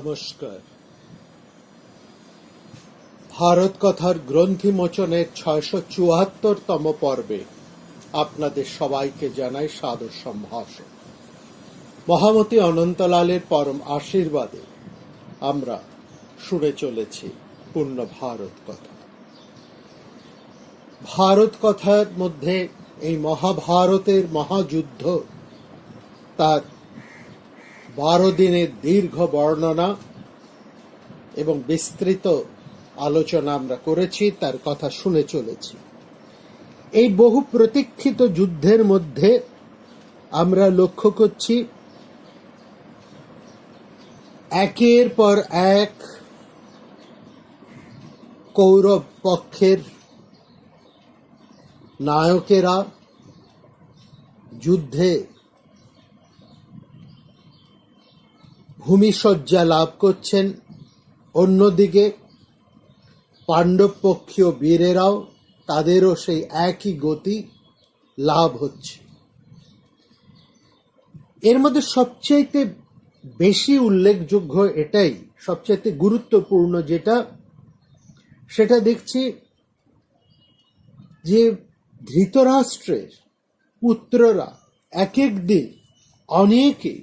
নমস্কার। ভারত কথার গ্রন্থি মোচনের ৬৭৪তম পর্বে আপনাদের সবাইকে জানাই সাদর সম্ভাষণ। মহামতি অনন্তলালের পরম আশীর্বাদে আমরা শুনে চলেছি পূর্ণ ভারত কথা। ভারত কথার মধ্যে এই মহাভারতের মহাযুদ্ধ, তার 12 দিনের দীর্ঘ বর্ণনা এবং বিস্তৃত আলোচনা আমরা করেছি, তার কথা শুনে চলেছি। এই বহু প্রতীক্ষিত যুদ্ধের মধ্যে আমরা লক্ষ্য করছি একের পর এক কৌরব পক্ষের নায়কেরা যুদ্ধে ভূমিশয্যা লাভ করছেন, অন্যদিকে পাণ্ডব পক্ষীয় বীরেরাও তাদেরও সেই একই গতি লাভ হচ্ছে। এর মধ্যে সবচাইতে বেশি উল্লেখযোগ্য এটাই, সবচাইতে গুরুত্বপূর্ণ সেটা দেখছি যে ধৃতরাষ্ট্রের পুত্ররা এক এক দিন অনেকেই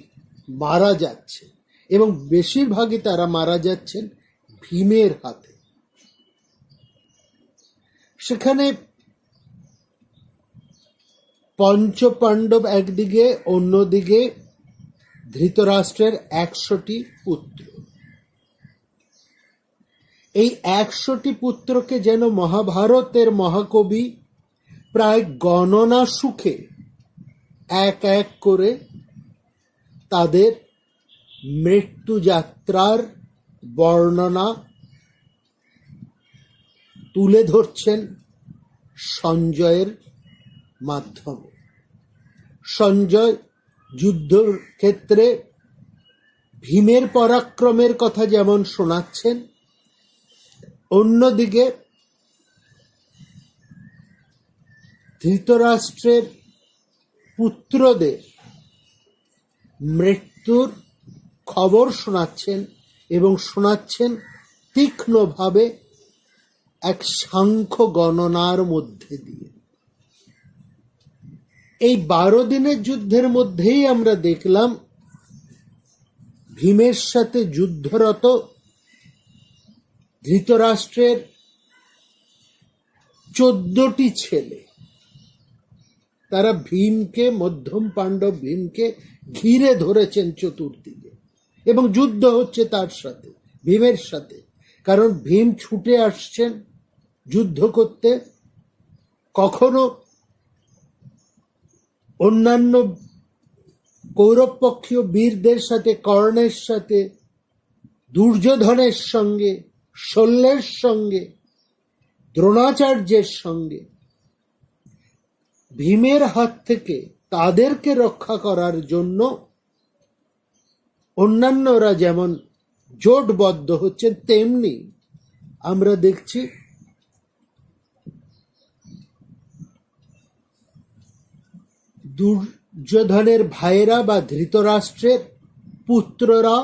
মারা যাচ্ছে এবং বেশিরভাগই তারা মারা যাচ্ছেন ভীমের হাতে। সেখানে পঞ্চপাণ্ডব একদিকে, অন্যদিকে ধৃতরাষ্ট্রের ১০০টি পুত্র। এই ১০০টি পুত্রকে যেন মহাভারতের মহাকবি প্রায় গণনা সুখে এক এক করে তাদের মৃত্যুযাত্রার বর্ণনা তুলে ধরছেন সঞ্জয়ের মাধ্যমে। সঞ্জয় যুদ্ধের ক্ষেত্রে ভীমের পরাক্রমের কথা যেমন শোনাচ্ছেন, অন্যদিকে ধৃতরাষ্ট্রের পুত্রদের মৃত্যুর খবর শোনাচ্ছেন এবং শোনাচ্ছেন তীক্ষ্ণভাবে এক সাংখ্য গণনার মধ্যে দিয়ে। এই 12 দিনের যুদ্ধের মধ্যেই আমরা দেখলাম ভীমের সাথে যুদ্ধরত ধৃতরাষ্ট্রের 14টি ছেলে, তারা ভীমকে, মধ্যম পাণ্ডব ভীমকে ঘিরে ধরেছেন চতুর্দিকে এবং যুদ্ধ হচ্ছে তার সাথে, ভীমের সাথে। কারণ ভীম ছুটে আসছেন যুদ্ধ করতে, কখনো অন্যান্য কৌরব পক্ষীয় বীরদের সাথে, কর্ণের সাথে, দুর্যোধনের সঙ্গে, শল্যের সঙ্গে, দ্রোণাচার্যের সঙ্গে। ভীমের হাত থেকে তাদেরকে রক্ষা করার জন্য অন্যান্যরা যেমন জোটবদ্ধ হচ্ছেন, তেমনি আমরা দেখছি দুর্যোধনের ভাইরা বা ধৃতরাষ্ট্রের পুত্ররা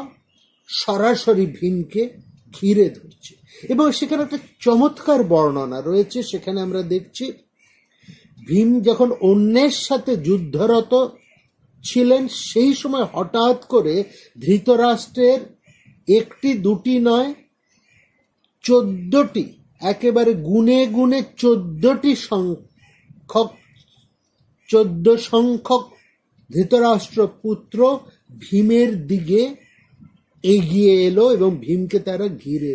সরাসরি ভীমকে ঘিরে ধরছে। এবং সেখানে একটা চমৎকার বর্ণনা রয়েছে। সেখানে আমরা দেখছি ভীম যখন অন্যের সাথে যুদ্ধরত ছিলেন, সেই সময় হঠাৎ করে ধৃতরাষ্ট্রের একটি দুটি নয়, 14টি, একেবারে গুনে গুনে 14টি সংখ্যক 14 সংখ্যক ধৃতরাষ্ট্র পুত্র ভীমের দিকে এগিয়ে এলো এবং ভীমকে তারা ঘিরে।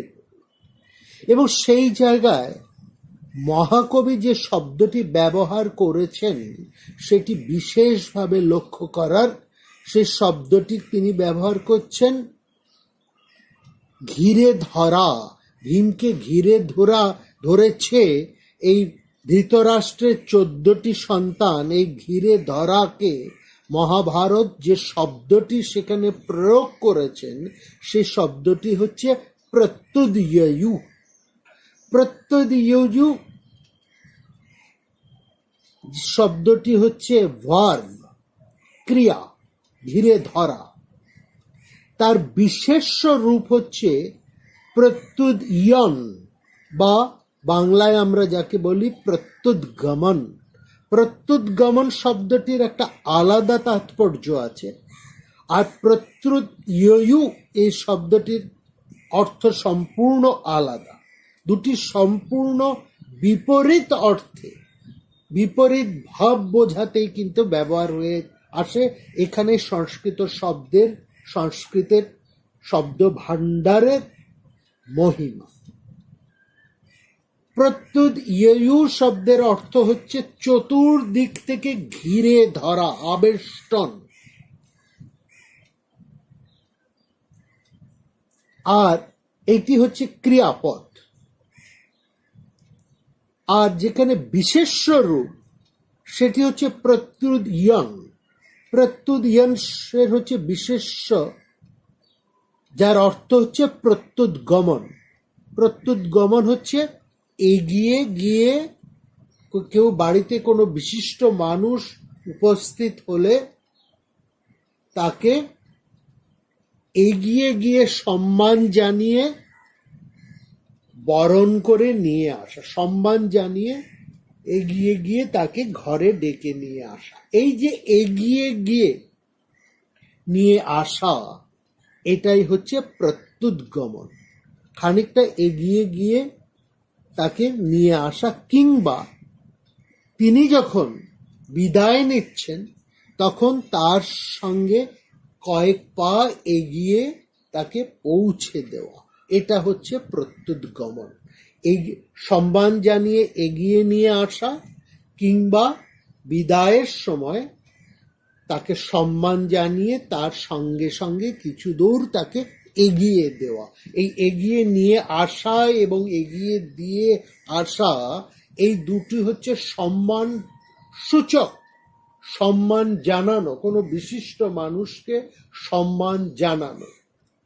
এবং সেই জায়গায় মহাকবি যে শব্দটি ব্যবহার করেছেন সেটি বিশেষভাবে লক্ষ্য করার। সেই শব্দটি তিনি ব্যবহার করছেন ঘিরে ধরা। ভীমকে ঘিরে ধরেছে এই ধৃতরাষ্ট্রের 14টি সন্তান। এই ঘিরে ধরাকে মহাভারত যে শব্দটি সেখানে প্রয়োগ করেছেন, সেই শব্দটি হচ্ছে প্রত্যুদয়ু। প্রত্যুদয়ু শব্দটি হচ্ছে ভার্ব, ক্রিয়া, ঘিরে ধরা। তার বিশেষ রূপ হচ্ছে প্রত্যুদয়ন, বা বাংলায় আমরা যাকে বলি প্রত্যুৎগমন। প্রত্যুৎগমন শব্দটির একটা আলাদা তাৎপর্য আছে, আর প্রত্যুৎয়য়ু এই শব্দটির অর্থ সম্পূর্ণ আলাদা। দুটি সম্পূর্ণ বিপরীত অর্থে, বিপরীত ভাব বোঝাতেই কিন্তু ব্যবহার হয়ে আসে এখানে সংস্কৃতের শব্দ ভাণ্ডারের মহিমা। প্রত্যুৎয়য়ু শব্দের অর্থ হচ্ছে চতুর্দিক থেকে ঘিরে ধরা, আবেষ্টন। আর এটি হচ্ছে ক্রিয়াপদ। আর যেখানে বিশেষ্য রূপ সেটি হচ্ছে প্রত্যুদয়ন। প্রত্যুদয়ন হচ্ছে বিশেষ্য, যার অর্থ হচ্ছে প্রত্যুৎগমন। প্রত্যুৎগমন হচ্ছে এগিয়ে গিয়ে, কেউ বাড়িতে কোনো বিশিষ্ট মানুষ উপস্থিত হলে তাকে এগিয়ে গিয়ে সম্মান জানিয়ে বরণ করে নিয়ে আসা, সম্মান জানিয়ে এগিয়ে গিয়ে তাকে ঘরে ডেকে নিয়ে আসা। এই যে এগিয়ে গিয়ে নিয়ে আসা, এটাই হচ্ছে প্রত্যুৎগমন। খানিকটা এগিয়ে গিয়ে তাকে নিয়ে আসা, কিংবা তিনি যখন বিদায় নিচ্ছেন তখন তার সঙ্গে কয়েক পা এগিয়ে তাকে পৌঁছে দেওয়া, এটা হচ্ছে প্রত্যুৎগমন। এই সম্মান জানিয়ে এগিয়ে নিয়ে আসা, কিংবা বিদায়ের সময় তাকে সম্মান জানিয়ে তার সঙ্গে সঙ্গে কিছু দূর তাকে এগিয়ে দেওয়া। এই এগিয়ে নিয়ে আসা এবং এগিয়ে দিয়ে আসা, এই দুটি হচ্ছে সম্মান সূচক, সম্মান জানানো, কোনো বিশিষ্ট মানুষকে সম্মান জানানো।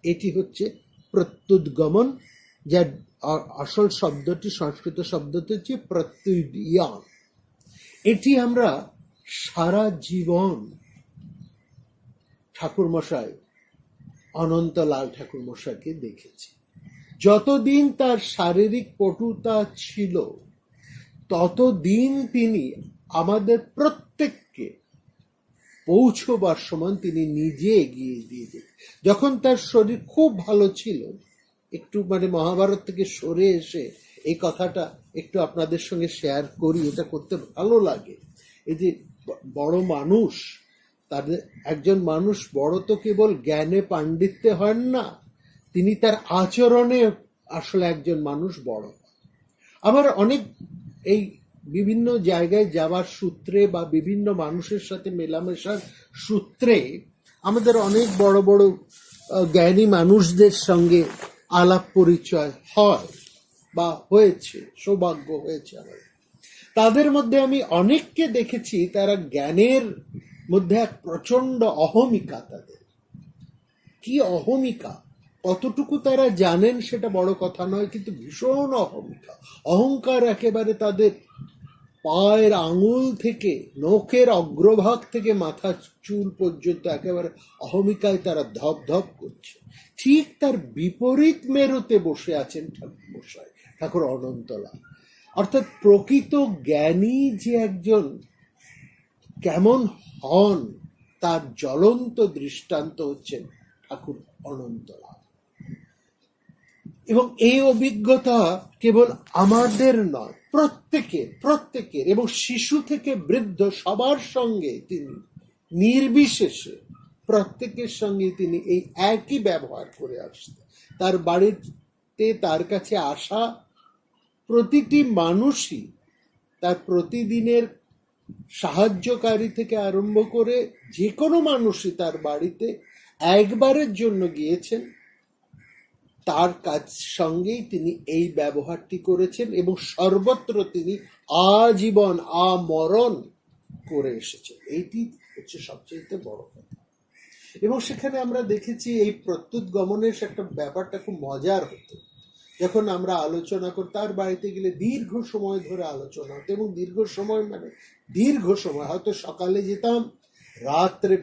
এটি হচ্ছে প্রত্যুৎগমন, যার আসল শব্দটি, সংস্কৃত শব্দটি হচ্ছে প্রত্যুদয়ন। এটি আমরা সারা জীবন ঠাকুরমশাই, অনন্তলাল ঠাকুরমশাইকে দেখেছি। যতদিন তার শারীরিক পটুতা ছিল ততদিন তিনি আমাদের প্রত্যেককে পৌঁছবার সময় তিনি নিজে এগিয়ে দিয়ে যেতেন। যখন তার শরীর খুব ভালো ছিল, একটু মহাভারত থেকে সরে এসে এই কথাটা একটু আপনাদের সঙ্গে শেয়ার করি, এটা করতে ভালো লাগে। এই যে বড় মানুষ, তাদের একজন মানুষ বড় তো কেবল জ্ঞানে পাণ্ডিত্যে হন না, তিনি তার আচরণে আসলে একজন মানুষ বড়। আবার অনেক এই বিভিন্ন জায়গায় যাওয়ার সূত্রে বা বিভিন্ন মানুষের সাথে মেলামেশার সূত্রে আমাদের অনেক বড় বড় জ্ঞানী মানুষদের সঙ্গে আলাপ পরিচয় হয় বা হয়েছে, সৌভাগ্য হয়েছে আমার। তাদের মধ্যে আমি অনেককে দেখেছি, তারা জ্ঞানের মধ্যে এক প্রচন্ড অহমিকা। তাদের কি অহমিকা, কতটুকু তারা জানেন সেটা বড় কথা নয়, কিন্তু ভীষণ অহমিকা, অহংকার একেবারে তাদের পায়ের আঙুল থেকে নখের অগ্রভাগ থেকে মাথা চুল পর্যন্ত একেবারে অহমিকায় তারা ধপ ধপ করছে। ঠিক তার বিপরীত মেরুতে বসে আছেন ঠাকুরমশাই, ঠাকুর অনন্তলাল। অর্থাৎ প্রকৃত জ্ঞানী যে একজন কেমন হন তার জ্বলন্ত দৃষ্টান্ত হচ্ছেন ঠাকুর অনন্তলাল। এবং এই অভিজ্ঞতা কেবল আমাদের নয়, প্রত্যেকের এবং শিশু থেকে বৃদ্ধ সবার সঙ্গে তিনি নির্বিশেষে প্রত্যেকের সঙ্গে তিনি এই একই ব্যবহার করে আসতেন। তার বাড়িতে তার কাছে আসা প্রতিটি মানুষই, তার প্রতিদিনের সাহায্যকারী থেকে আরম্ভ করে যে কোনো মানুষই তার বাড়িতে একবারের জন্য গিয়েছেন, তার কাজ সঙ্গেই তিনি এই ব্যবহারটি করেছেন এবং সর্বত্র তিনি আজীবন আমরণ করে এসেছেন। এইটি হচ্ছে সবচেয়ে বড় কথা। এবং সেখানে আমরা দেখেছি এই প্রত্যুৎগমনের একটা ব্যাপারটা খুব মজার হতো। যখন আমরা আলোচনা করতাম, তার বাড়িতে গেলে দীর্ঘ সময় ধরে আলোচনা হতো, এবং দীর্ঘ সময় হয়তো সকালে যেতাম, রাত্রে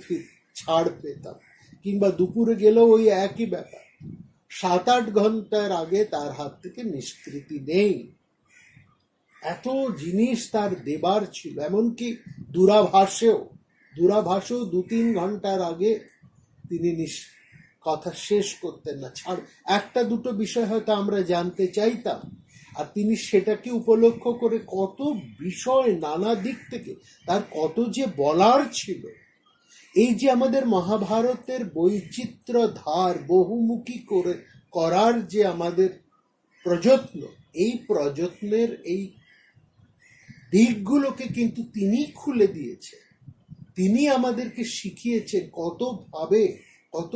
ছাড় পেতাম, কিংবা দুপুরে গেলেও ওই একই ব্যাপার। 7-8 ঘন্টার আগে তার হাত থেকে নিষ্কৃতি নেই। এত জিনিস তার দেবার ছিল, এমনকি দূরাভাষেও 2-3 ঘন্টার আগে তিনি কথা শেষ করতেন না। ছাড় 1-2 বিষয় হয়তো আমরা জানতে চাইতাম, আর তিনি সেটাকে উপলক্ষ করে কত বিষয় নানা দিক থেকে তার কত যে বলার ছিল। এই যে আমাদের মহাভারতের বৈচিত্র্য ধার বহুমুখী করার যে আমাদের প্রযত্ন, এই প্রযত্নের এই দিকগুলোকে কিন্তু তিনি খুলে দিয়েছেন। তিনি আমাদেরকে শিখিয়েছেন কতভাবে, কত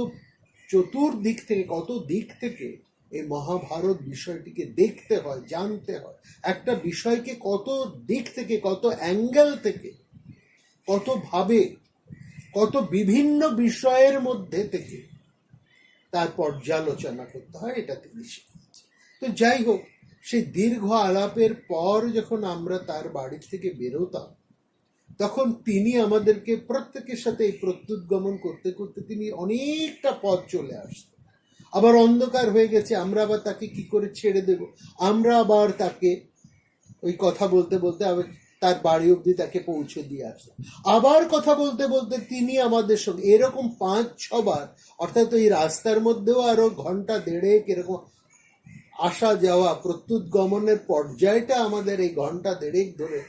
চতুর্দিক থেকে, কত দিক থেকে এই মহাভারত বিষয়টিকে দেখতে হয়, জানতে হয়। একটা বিষয়কে কত দিক থেকে, কত অ্যাঙ্গেল থেকে, কত ভাবে, কত বিভিন্ন বিষয়ের মধ্যে থেকে তার পর্যালোচনা করতে হয়, এটা তিনি শিখিয়েছেন। তো যাই হোক, সেই দীর্ঘ আলাপের পর যখন আমরা তার বাড়ি থেকে বেরোতাম, তখন তিনি আমাদেরকে প্রত্যেকের সাথে এই প্রত্যুৎ গমন করতে করতে তিনি অনেকটা পথ চলে আসতেন। আবার অন্ধকার হয়ে গেছে, আমরা আবার তাকে কি করে ছেড়ে দেব? আমরা আবার তাকে ওই কথা বলতে বলতে আবার তার বাড়ি অবধি তাকে পৌঁছে দিয়ে আসলাম। আবার কথা বলতে বলতে তিনি আমাদের সঙ্গে এরকম 5-6 বার, অর্থাৎ ওই রাস্তার মধ্যেও আরো 1.5 এরকম আসা যাওয়া, প্রত্যুৎ গমনের পর্যায়টা আমাদের এই 1.5 ধরে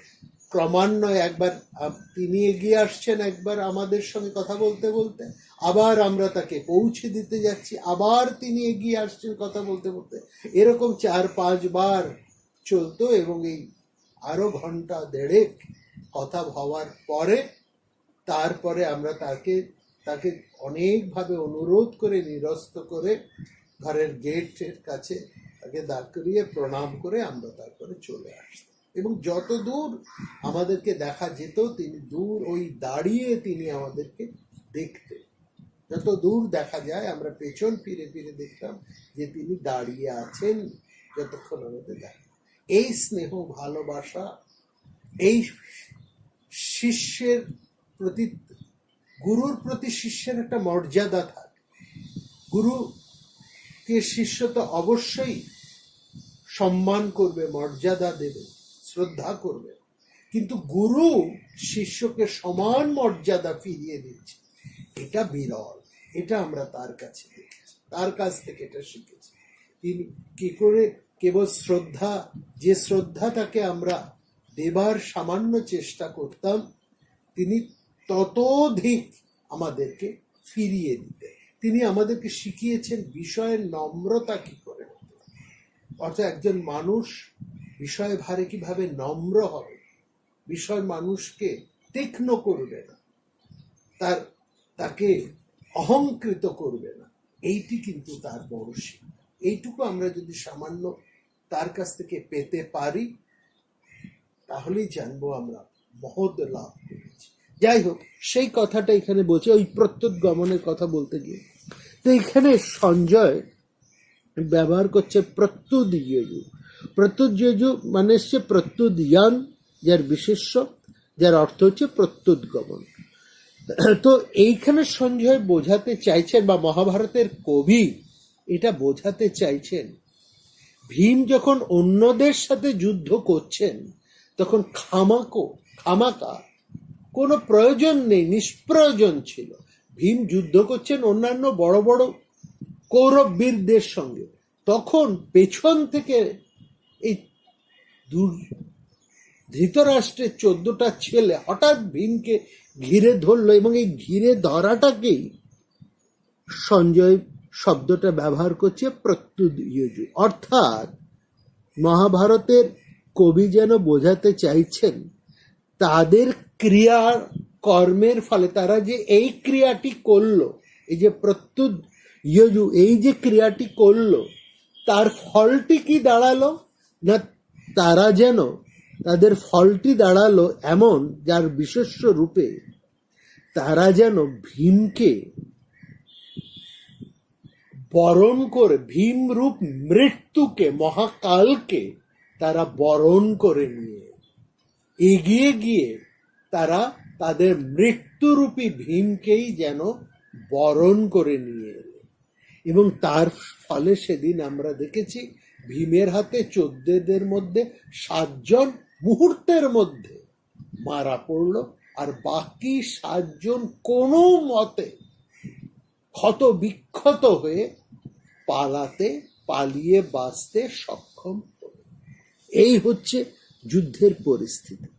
ক্রমান্বয়ে একবার তিনি এগিয়ে আসছেন, একবার আমাদের সঙ্গে কথা বলতে বলতে, আবার আমরা তাকে পৌঁছে দিতে যাচ্ছি, আবার তিনি এগিয়ে আসছেন কথা বলতে বলতে, এরকম 4-5 বার চলতো। এবং এই আরো 1.5 কথা হওয়ার পরে তারপরে আমরা তাকে অনেকভাবে অনুরোধ করে, নিরস্ত করে ঘরের গেটের কাছে তাকে দাঁড় করিয়ে প্রণাম করে আমরা তারপরে চলে আসতাম। এবং যত দূর আমাদেরকে দেখা যেত, তিনি দূর ওই দাঁড়িয়ে তিনি আমাদেরকে দেখতেন। যত দূর দেখা যায় আমরা পেছন ফিরে ফিরে দেখতাম যে তিনি দাঁড়িয়ে আছেন যতক্ষণ আমাদের দেখা। এই স্নেহ ভালোবাসা, এই শিষ্যের প্রতি, গুরুর প্রতি শিষ্যের একটা মর্যাদা থাকে। গুরুকে শিষ্য তো অবশ্যই সম্মান করবে, মর্যাদা দেবে, শ্রদ্ধা করবে, কিন্তু গুরু শিষ্যকে সমান মর্যাদা ফিরিয়ে দিচ্ছে, এটা বিরল। এটা আমরা তার কাছে দেখেছি, তার কাছ থেকে এটা শিখেছি। তিনি কি করে কেবল শ্রদ্ধা, যে শ্রদ্ধাটাকে আমরা দেবার সামান্য চেষ্টা করতাম, তিনি ততোধিক আমাদেরকে ফিরিয়ে দিতে। তিনি আমাদেরকে শিখিয়েছেন বিষয়ের নম্রতা কি করে হতে, অর্থাৎ একজন মানুষ বিষয় ভারে কিভাবে নম্র হবে, বিষয় মানুষকে তীক্ষ্ণ করবে না, তাকে অহংকৃত করবে না। এইটি কিন্তু তার বড় শিক্ষা। এইটুকু আমরা যদি সামান্য তার কাছ থেকে পেতে পারি, তাহলেই জানবো আমরা মহৎ লাভ করেছি। যাই হোক, সেই কথাটা এখানে বলছে, ওই প্রত্যুৎ গমনের কথা বলতে গিয়ে। তো এখানে সঞ্জয় ব্যবহার করছে প্রত্যুৎ যজু। প্রত্যুৎ যজু মানে হচ্ছে প্রত্যুৎ ইয়ান, যার বিশেষ্য, যার অর্থ হচ্ছে প্রত্যুৎ গমন। তো এইখানে সঞ্জয় বোঝাতে চাইছেন, বা মহাভারতের কবি এটা বোঝাতে চাইছেন, ভীম যখন অন্যদের সাথে যুদ্ধ করছেন তখন খামাকা কোনো প্রয়োজন নেই, নিষ্প্রয়োজন ছিল। ভীম যুদ্ধ করছেন অন্যান্য বড় বড় কৌরব বীরদের সঙ্গে, তখন পেছন থেকে এই ধৃতরাষ্ট্রের 14টা ছেলে হঠাৎ ভীমকে ঘিরে ধরলো, এবং এই ঘিরে ধরাটাকেই সঞ্জয় শব্দটা ব্যবহার করছে প্রত্যুৎ যজু। অর্থাৎ মহাভারতের কবি যেন বোঝাতে চাইছেন, তাদের ক্রিয়া কর্মের ফলে তারা যে এই ক্রিয়াটি করলো, এই যে প্রত্যুৎ যজু, এই যে ক্রিয়াটি করলো, তার ফলটি কি দাঁড়ালো না, তারা যেন তাদের ফলটি দাঁড়ালো এমন, যার বিশেষ্য রূপে তারা যেন ভীমকে বরণ করে, ভীম রূপ মৃত্যুকে, মহাকালকে তারা বরণ করে নিয়ে এগিয়ে গিয়ে তারা তাদের মৃত্যুরূপী ভীমকেই যেন বরণ করে নিয়ে এলেন। এবং তার ফলে সেদিন আমরা দেখেছি ভীমের হাতে 14 মধ্যে 7 জন মুহূর্তের মধ্যে মারা পড়ল, আর বাকি 7 জন কোনো মতে ক্ষত বিক্ষত হয়ে পালিয়ে বাঁচতে সক্ষম হলো। এই হচ্ছে যুদ্ধের পরিস্থিতি।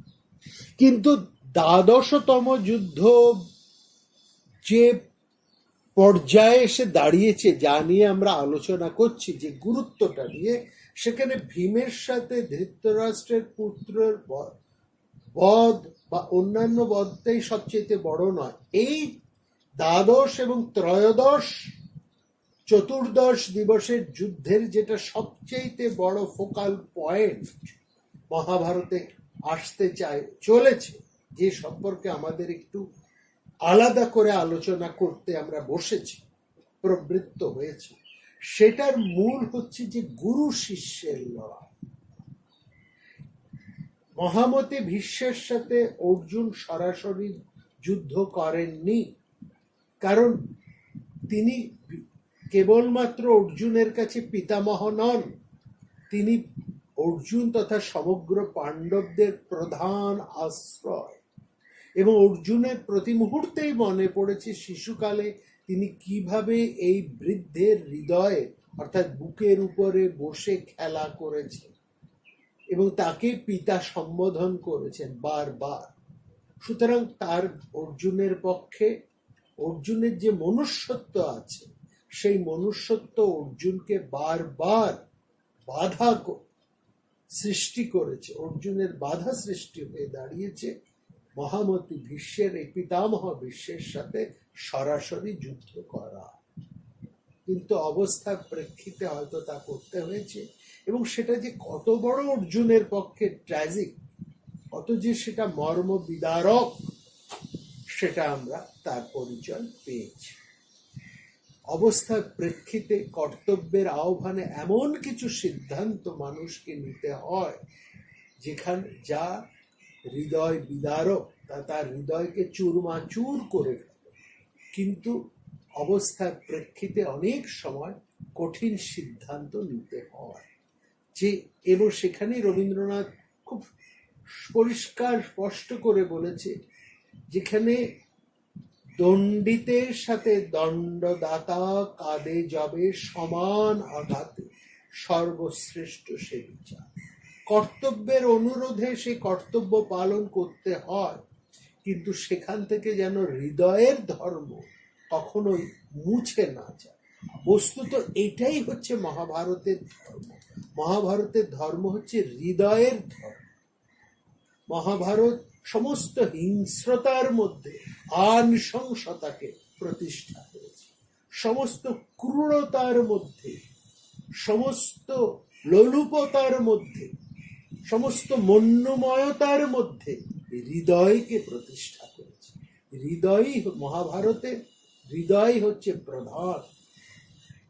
কিন্তু 12তম যুদ্ধ যে পর্যায়ে এসে দাঁড়িয়েছে, যা নিয়ে আমরা আলোচনা করছি, যে গুরুত্বটা নিয়ে, সেখানে ভীমের সাথে ধৃতরাষ্ট্রের পুত্রের বধ বা অন্যান্য বধটাই সবচেয়ে বড় নয়। এই 12 এবং 13, 14 দিবসের যুদ্ধের যেটা সবচেয়ে বড় ফোকাল পয়েন্ট মহাভারতে আসতে চলেছে, যে সম্পর্কে আমাদের একটু আলাদা করে আলোচনা করতে আমরা বসেছি, প্রবৃত্ত হয়েছে, সেটার মূল হচ্ছে যে গুরু শিষ্যের লড়াই। মহামতি ভীষ্মের সাথে অর্জুন সরাসরি যুদ্ধ করেননি, কারণ তিনি কেবলমাত্র অর্জুনের কাছে পিতামহ নন, তিনি অর্জুন তথা সমগ্র পাণ্ডবদের প্রধান আশ্রয়। এবং অর্জুনের প্রতি মুহূর্তেই মনে পড়েছে শিশুকালে তিনি কিভাবে এই বৃদ্ধের হৃদয়ে অর্থাৎ বুকের উপরে বসে খেলা করেছেন এবং তাকে পিতা সম্বোধন করেছেন বারবার। সুতরাং তার অর্জুনের পক্ষে, অর্জুনের যে মনুষ্যত্ব আছে, সেই মনুষ্যত্ব অর্জুনকে বারবার বাধা সৃষ্টি করেছে। অর্জুনের বাধা সৃষ্টি হয়ে দাঁড়িয়েছে মহামতি ভীষ্মের, এই পিতামহ ভীষ্মের সাথে সরাসরি যুদ্ধ করা। কিন্তু অবস্থার প্রেক্ষিতে হয়তো তা করতে হয়েছে, এবং সেটা যে কত বড় অর্জুনের পক্ষে ট্র্যাজিক, কত যে সেটা মর্ম বিদারক, সেটা আমরা তার পরিচয় পেয়েছি। অবস্থার প্রেক্ষিতে কর্তব্যের আহ্বানে এমন কিছু সিদ্ধান্ত মানুষকে নিতে হয় যেখানে যা হৃদয় বিদারক, তার হৃদয়কে চুরমাচুর করে ফেলে। কিন্তু অবস্থার প্রেক্ষিতে অনেক সময় কঠিন সিদ্ধান্ত নিতে হয়, যে এবং সেখানেই রবীন্দ্রনাথ খুব পরিষ্কার স্পষ্ট করে বলেছে, যেখানে দণ্ডিতের সাথে দণ্ডদাতা কাঁদে যাবে সমান আঘাতে, সর্বশ্রেষ্ঠ সে বিচার। কর্তব্যের অনুরোধে সে কর্তব্য পালন করতে হয়, কিন্তু সেখান থেকে যেন হৃদয়ের ধর্ম কখনোই মুছে না যায়। বস্তুত এটাই হচ্ছে মহাভারতের ধর্ম। মহাভারতের ধর্ম হচ্ছে হৃদয়ের ধর্ম। মহাভারত সমস্ত হিংস্রতার মধ্যে আনৃশংসতাকে প্রতিষ্ঠা করেছে, সমস্ত ক্রূরতার মধ্যে, সমস্ত লোলুপতার মধ্যে, সমস্ত মন্যময়তার মধ্যে হৃদয়কে প্রতিষ্ঠা করেছে। হৃদয়ই মহাভারতে, হৃদয় হচ্ছে প্রধান।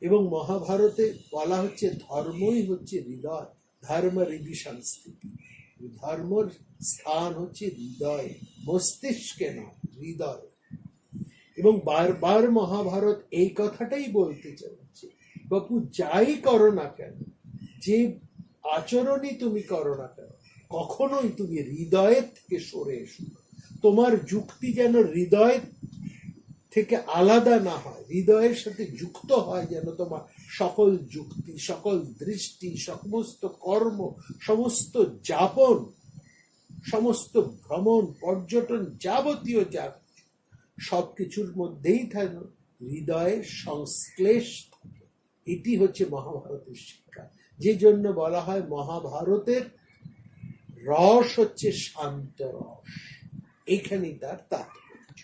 এবং মহাভারতে বলা হচ্ছে ধর্মই হচ্ছে হৃদয়, ধর্ম হৃদি সংস্থিতি। ধর্মর স্থান হচ্ছে হৃদয়, মস্তিষ্কে নয়, হৃদয়। এবং বারবার মহাভারত এই কথাটাই বলতে চাইছে, বাপু যাই করো না কেন, যে আচরণই তুমি করো না কেন, কখনোই তুমি হৃদয়ের থেকে সরে এসো। তোমার যুক্তি যেন হৃদয় থেকে আলাদা না হয়, হৃদয়ের সাথে যুক্ত হয় যেন তোমার সকল যুক্তি, সকল দৃষ্টি, সমস্ত কর্ম, সমস্ত যাপন, সমস্ত ভ্রমণ, পর্যটন, যাবতীয় যা সবকিছুর মধ্যেই থাকে হৃদয়ের সংশ্লেষ। এটি হচ্ছে মহাভারতের শিক্ষা, যে জন্য বলা হয় মহাভারতের রস হচ্ছে শান্ত রস। এইখানেই তার তাৎপর্য।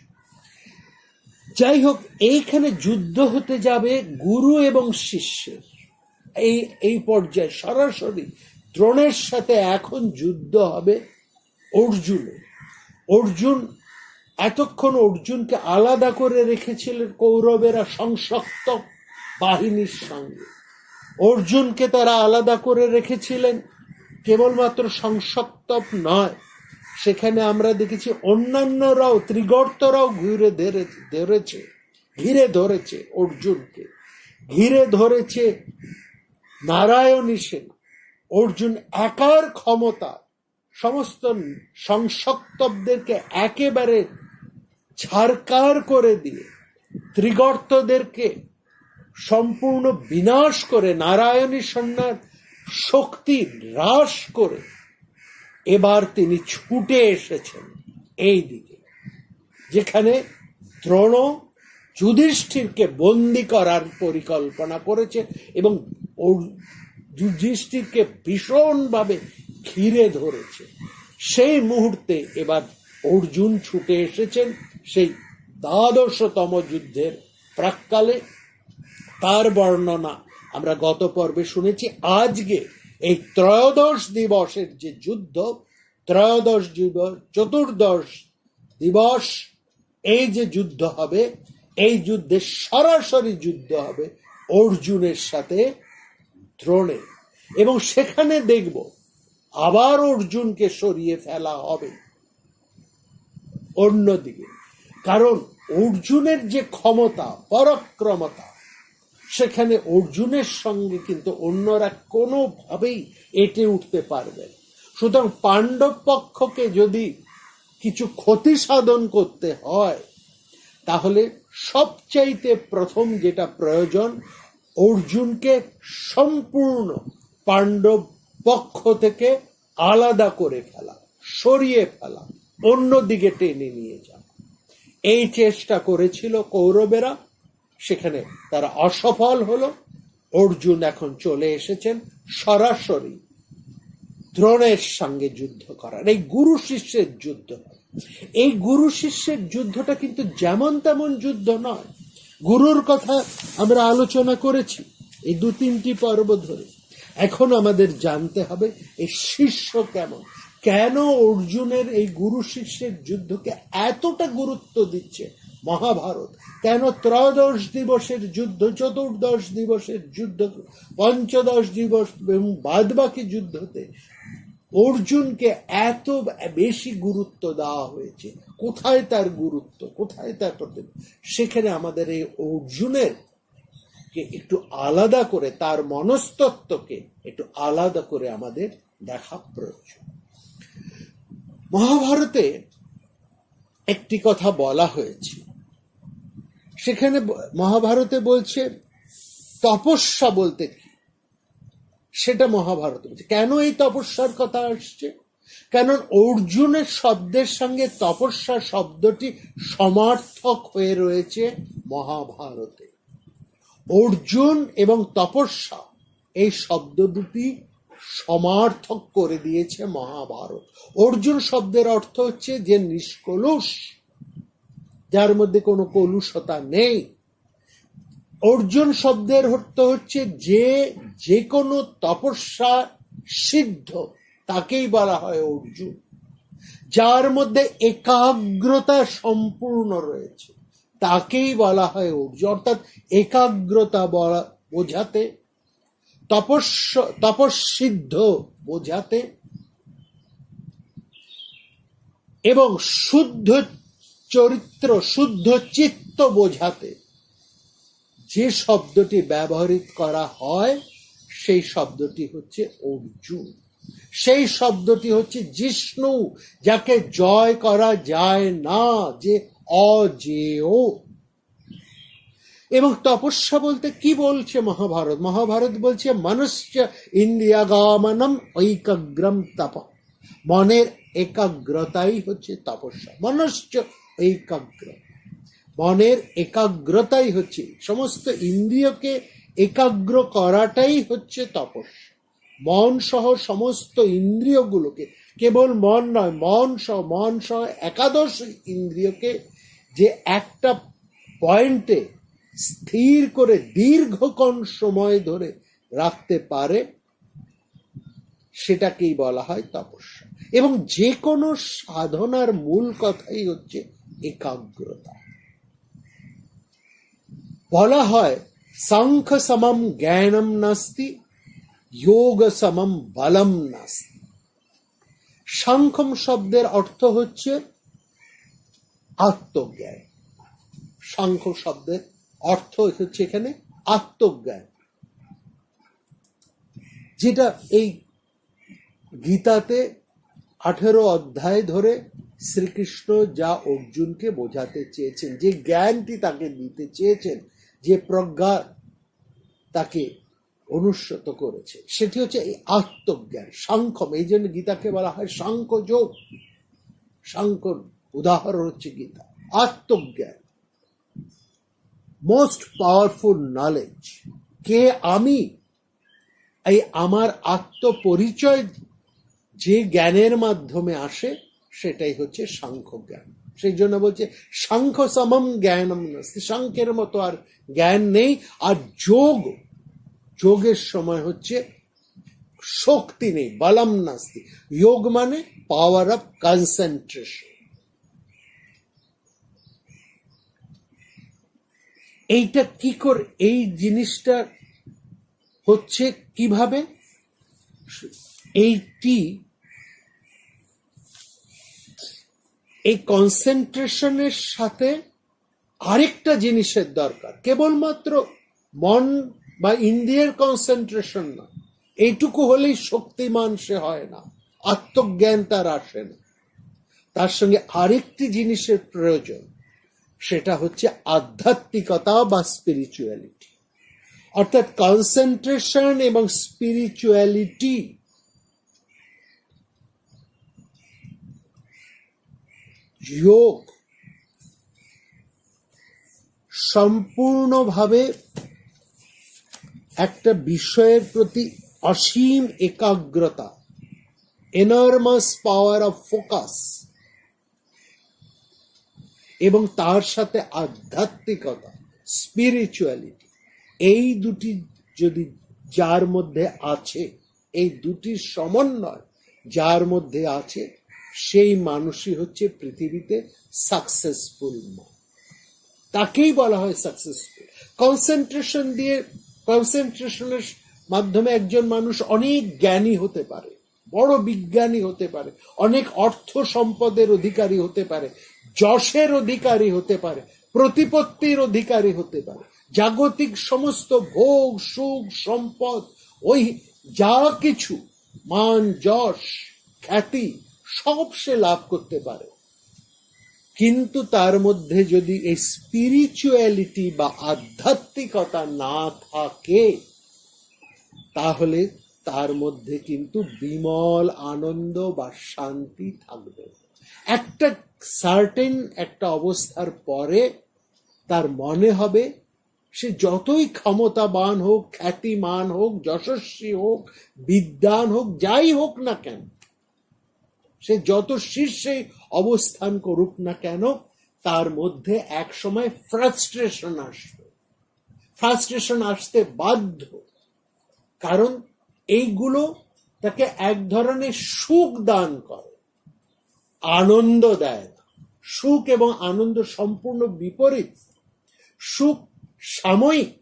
যাই হোক, এইখানে যুদ্ধ হতে যাবে গুরু এবং শিষ্যের। এই পর্যায়ে সরাসরি দ্রোণের সাথে এখন যুদ্ধ হবে অর্জুনের। অর্জুন এতক্ষণ অর্জুনকে আলাদা করে রেখেছিলেন কৌরবেরা সংসক্ত বাহিনীর সঙ্গে। অর্জুনকে তারা আলাদা করে রেখেছিলেন, কেবলমাত্র সংসক্ত নয়, সেখানে আমরা দেখেছি অন্যান্যরাও, ত্রিগর্তরাও ঘুরে ধরেছে। ঘিরে ধরেছে অর্জুনকে, ঘিরে ধরেছে নারায়ণী সেন। অর্জুন একার ক্ষমতা সমস্ত সংসক্তবদেরকে একেবারে ছারকার করে দিয়ে, ত্রিগর্তদেরকে সম্পূর্ণ বিনাশ করে, নারায়ণী সন্ন্যার শক্তি হ্রাস করে এবার তিনি ছুটে এসেছেন এই দিকে, যেখানে দ্রোণ যুধিষ্ঠিরকে বন্দি করার পরিকল্পনা করেছে এবং যুধিষ্ঠিরকে ভীষণভাবে ঘিরে ধরেছে। সেই মুহূর্তে এবার অর্জুন ছুটে এসেছেন সেই ১২তম যুদ্ধের প্রাক্কালে। তার বর্ণনা আমরা গত পর্বে শুনেছি। আজকে এই ত্রয়োদশ দিবসের যে যুদ্ধ, ত্রয়োদশ দিবস, চতুর্দশ দিবস, এই যে যুদ্ধ হবে, এই যুদ্ধে সরাসরি যুদ্ধ হবে অর্জুনের সাথে দ্রোণের, এবং সেখানে দেখব আবার অর্জুনকে সরিয়ে ফেলা হবে অন্যদিকে। কারণ অর্জুনের যে ক্ষমতা, পরাক্রমতা, সেখানে অর্জুনের সঙ্গে কিন্তু অন্যরা কোনোভাবেই এঁটে উঠতে পারবে না। সুতরাং পাণ্ডব পক্ষকে যদি কিছু ক্ষতি সাধন করতে হয়, তাহলে সবচাইতে প্রথম যেটা প্রয়োজন, অর্জুনকে সম্পূর্ণ পাণ্ডব পক্ষ থেকে আলাদা করে ফেলা, সরিয়ে ফেলা, অন্যদিকে টেনে নিয়ে যাওয়া। এই চেষ্টা করেছিল কৌরবেরা, সেখানে তারা অসফল হলো। অর্জুন এখন চলে এসেছেন সরাসরি দ্রোণের সঙ্গে যুদ্ধ করার, এই গুরু শিষ্যের যুদ্ধ। এই গুরু শিষ্যের যুদ্ধটা কিন্তু যেমন তেমন যুদ্ধ নয়। গুরুর কথা আমরা আলোচনা করেছি এই ২-৩টি পর্ব ধরে। এখন আমাদের জানতে হবে এই শিষ্য কেমন, কেন অর্জুনের এই গুরু শিষ্যের যুদ্ধকে এতটা গুরুত্ব দিচ্ছে মহাভারত, কেন ত্রয়োদশ দিবসের যুদ্ধ, চতুর্দশ দিবসের যুদ্ধ, পঞ্চদশ দিবস এবং বাদবাকি যুদ্ধতে অর্জুনকে এত বেশি গুরুত্ব দেওয়া হয়েছে। কোথায় তার গুরুত্ব, কোথায় তার প্রতিভা? সেখানে আমাদের এই অর্জুনের কে একটু আলাদা করে, তার মনস্তত্ত্বকে একটু আলাদা করে আমাদের দেখা প্রয়োজন। মহাভারতে একটি কথা বলা হয়েছে, সেখানে মহাভারতে বলছে তপস্যা বলতে কি, সেটা মহাভারত বলছে। কেন এই তপস্যার কথা আসছে? কারণ অর্জুনের শব্দের সঙ্গে তপস্যা শব্দটি সমার্থক হয়ে রয়েছে মহাভারতে। অর্জুন এবং তপস্যা এই শব্দ দুটি সমার্থক করে দিয়েছে মহাভারত। অর্জুন শব্দের অর্থ হচ্ছে যে নিষ্কলুষ, যার মধ্যে কোনো কলুষতা নেই। অর্জুন শব্দের অর্থ হচ্ছে যে কোনো তপস্যা সিদ্ধ, তাকেই বলা হয় অর্জুন। যার মধ্যে একাগ্রতা সম্পূর্ণ রয়েছে, তাকেই বলা হয় অর্জুন। অর্থাৎ একাগ্রতা বোঝাতে, তপস্সিদ্ধ বোঝাতে এবং শুদ্ধ চরিত্র, শুদ্ধ চিত্ত বোঝাতে যে শব্দটি ব্যবহৃত করা হয়, সেই শব্দটি হচ্ছে অর্জুন। সেই শব্দটি হচ্ছে জিষ্ণু, যাকে জয় করা যায় না, যে অজেয়। এবং তপস্যা বলতে কি বলছে মহাভারত? মহাভারত বলছে মনশ্চ ইন্দ্রিয়াগমনম ঐকাগ্রম তপ। মনের একাগ্রতাই হচ্ছে তপস্যা। মনশ্চ ঐকাগ্র, মনের একাগ্রতাই হচ্ছে, সমস্ত ইন্দ্রিয়কে একাগ্র করাটাই হচ্ছে তপস্যা। মন সহ সমস্ত ইন্দ্রিয়গুলোকে, কেবল মন নয়, মন সহ একাদশ ইন্দ্রিয়কে যে একটা পয়েন্টে স্থির করে দীর্ঘক্ষণ সময় ধরে রাখতে পারে, সেটাকেই বলা হয় তপস্যা। এবং যে কোনো সাধনার মূল কথাই হচ্ছে একাগ্রতা। বলা হয় সাংখ সমম জ্ঞানম নাস্তি, যোগ সমম বলম নাস্তি। সাংখ্যম শব্দের অর্থ হচ্ছে আত্মজ্ঞান, সাংখ্য শব্দের অর্থ হচ্ছে এখানে আত্মজ্ঞান, যেটা এই গীতাতে 18 অধ্যায় ধরে শ্রীকৃষ্ণ যা অর্জুনকে বোঝাতে চেয়েছেন, যে জ্ঞানটি তাকে দিতে চেয়েছেন, যে প্রজ্ঞা তাকে অনুস্যত করেছে, সেটি হচ্ছে এই আত্মজ্ঞান, সাংখ্যম। এই জন্য গীতাকে বলা হয় সাংখ্য যোগ। সাংখ্যর উদাহরণ হচ্ছে গীতা। আত্মজ্ঞান, মোস্ট পাওয়ারফুল নলেজ। কে আমি, এই আমার আত্মপরিচয় যে জ্ঞানের মাধ্যমে আসে, সেটাই হচ্ছে সাংখ্য জ্ঞান। সেই জন্য বলছে সাংখ্য সমম জ্ঞানম নাস্তি, সাংখ্যের মতো আর জ্ঞান নেই। আর যোগের সময় হচ্ছে শক্তি নেই, বলম নাস্তি। যোগ মানে পাওয়ার অফ কনসেন্ট্রেশন। এইটা কি করে, এই জিনিসটা হচ্ছে কিভাবে, এই কনসেন্ট্রেশনের সাথে আরেকটা জিনিসের দরকার। কেবলমাত্র মন বা ইন্দ্রিয়ের কনসেন্ট্রেশন না, এইটুকু হলেই শক্তিমান সে হয় না, আত্মজ্ঞান তার আসে না। তার সঙ্গে আরেকটি জিনিসের প্রয়োজন, সেটা হচ্ছে আধ্যাত্মিকতা বা স্পিরিচুয়ালিটি। অর্থাৎ কনসেন্ট্রেশন এবং স্পিরিচুয়ালিটি যোগ সম্পূর্ণভাবে একটা বিষয়ের প্রতি অসীম একাগ্রতা, এনর্মাস পাওয়ার অফ ফোকাস, এবং তার সাথে আধ্যাত্মিকতা, স্পিরিচুয়ালিটি, এই দুটি যদি যার মধ্যে আছে, এই দুটির সমন্বয় যার মধ্যে আছে, সেই মানুষই হচ্ছে পৃথিবীতে সাকসেসফুল। তাকেই বলা হয় সাকসেসফুল। কনসেন্ট্রেশনের মাধ্যমে একজন মানুষ অনেক জ্ঞানী হতে পারে, বড় বিজ্ঞানী হতে পারে, অনেক অর্থ সম্পদের অধিকারী হতে পারে, যশের অধিকারী হতে পারে, প্রতিপত্তির অধিকারী হতে পারে, জাগতিক সমস্ত ভোগ সুখ সম্পদ, ওই যা কিছু মান যশ খ্যাতি সব সে লাভ করতে পারে। কিন্তু তার মধ্যে যদি এই স্পিরিচুয়ালিটি বা আধ্যাত্মিকতা না থাকে, তাহলে তার মধ্যে কিন্তু বিমল আনন্দ বা শান্তি থাকবে। একটা সার্টেন একটা অবস্থার পরে তার মনে হবে, সে যতই ক্ষমতাবান হোক, খ্যাতিমান হোক, যশস্বী হোক, বিদ্বান হোক, যাই হোক না কেন, সে যত শীর্ষে অবস্থান করুক না কেন, তার মধ্যে এক সময় ফ্রাস্ট্রেশন আসবে। ফ্রাস্ট্রেশন আসতে বাধ্য, কারণ এইগুলো তাকে এক ধরনের সুখ দান করে, আনন্দ দেয় না। সুখ এবং আনন্দ সম্পূর্ণ বিপরীত। সুখ সাময়িক,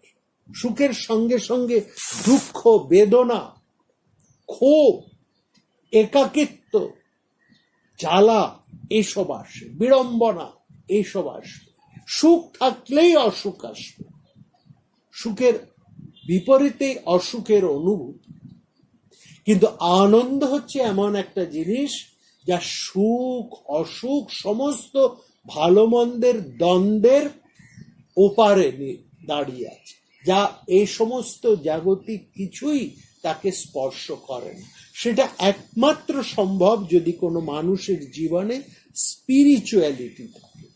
সুখের সঙ্গে সঙ্গে দুঃখ, বেদনা, ক্ষোভ, একাকিত্ব, জ্বালা এসব আসে, বিড়ম্বনা এইসব আসবে। সুখ থাকলেই অসুখ আসবে, সুখের বিপরীতে অসুখের অনুভূতি। কিন্তু আনন্দ হচ্ছে এমন একটা জিনিস যা সুখ অসুখ সমস্ত ভালো মন্দের দ্বন্দ্বের ওপারে দাঁড়িয়ে আছে, যা এই সমস্ত জাগতিক কিছুই তাকে স্পর্শ করে না। সেটা একমাত্র সম্ভব যদি কোনো মানুষের জীবনে স্পিরিচুয়ালিটি থাকে।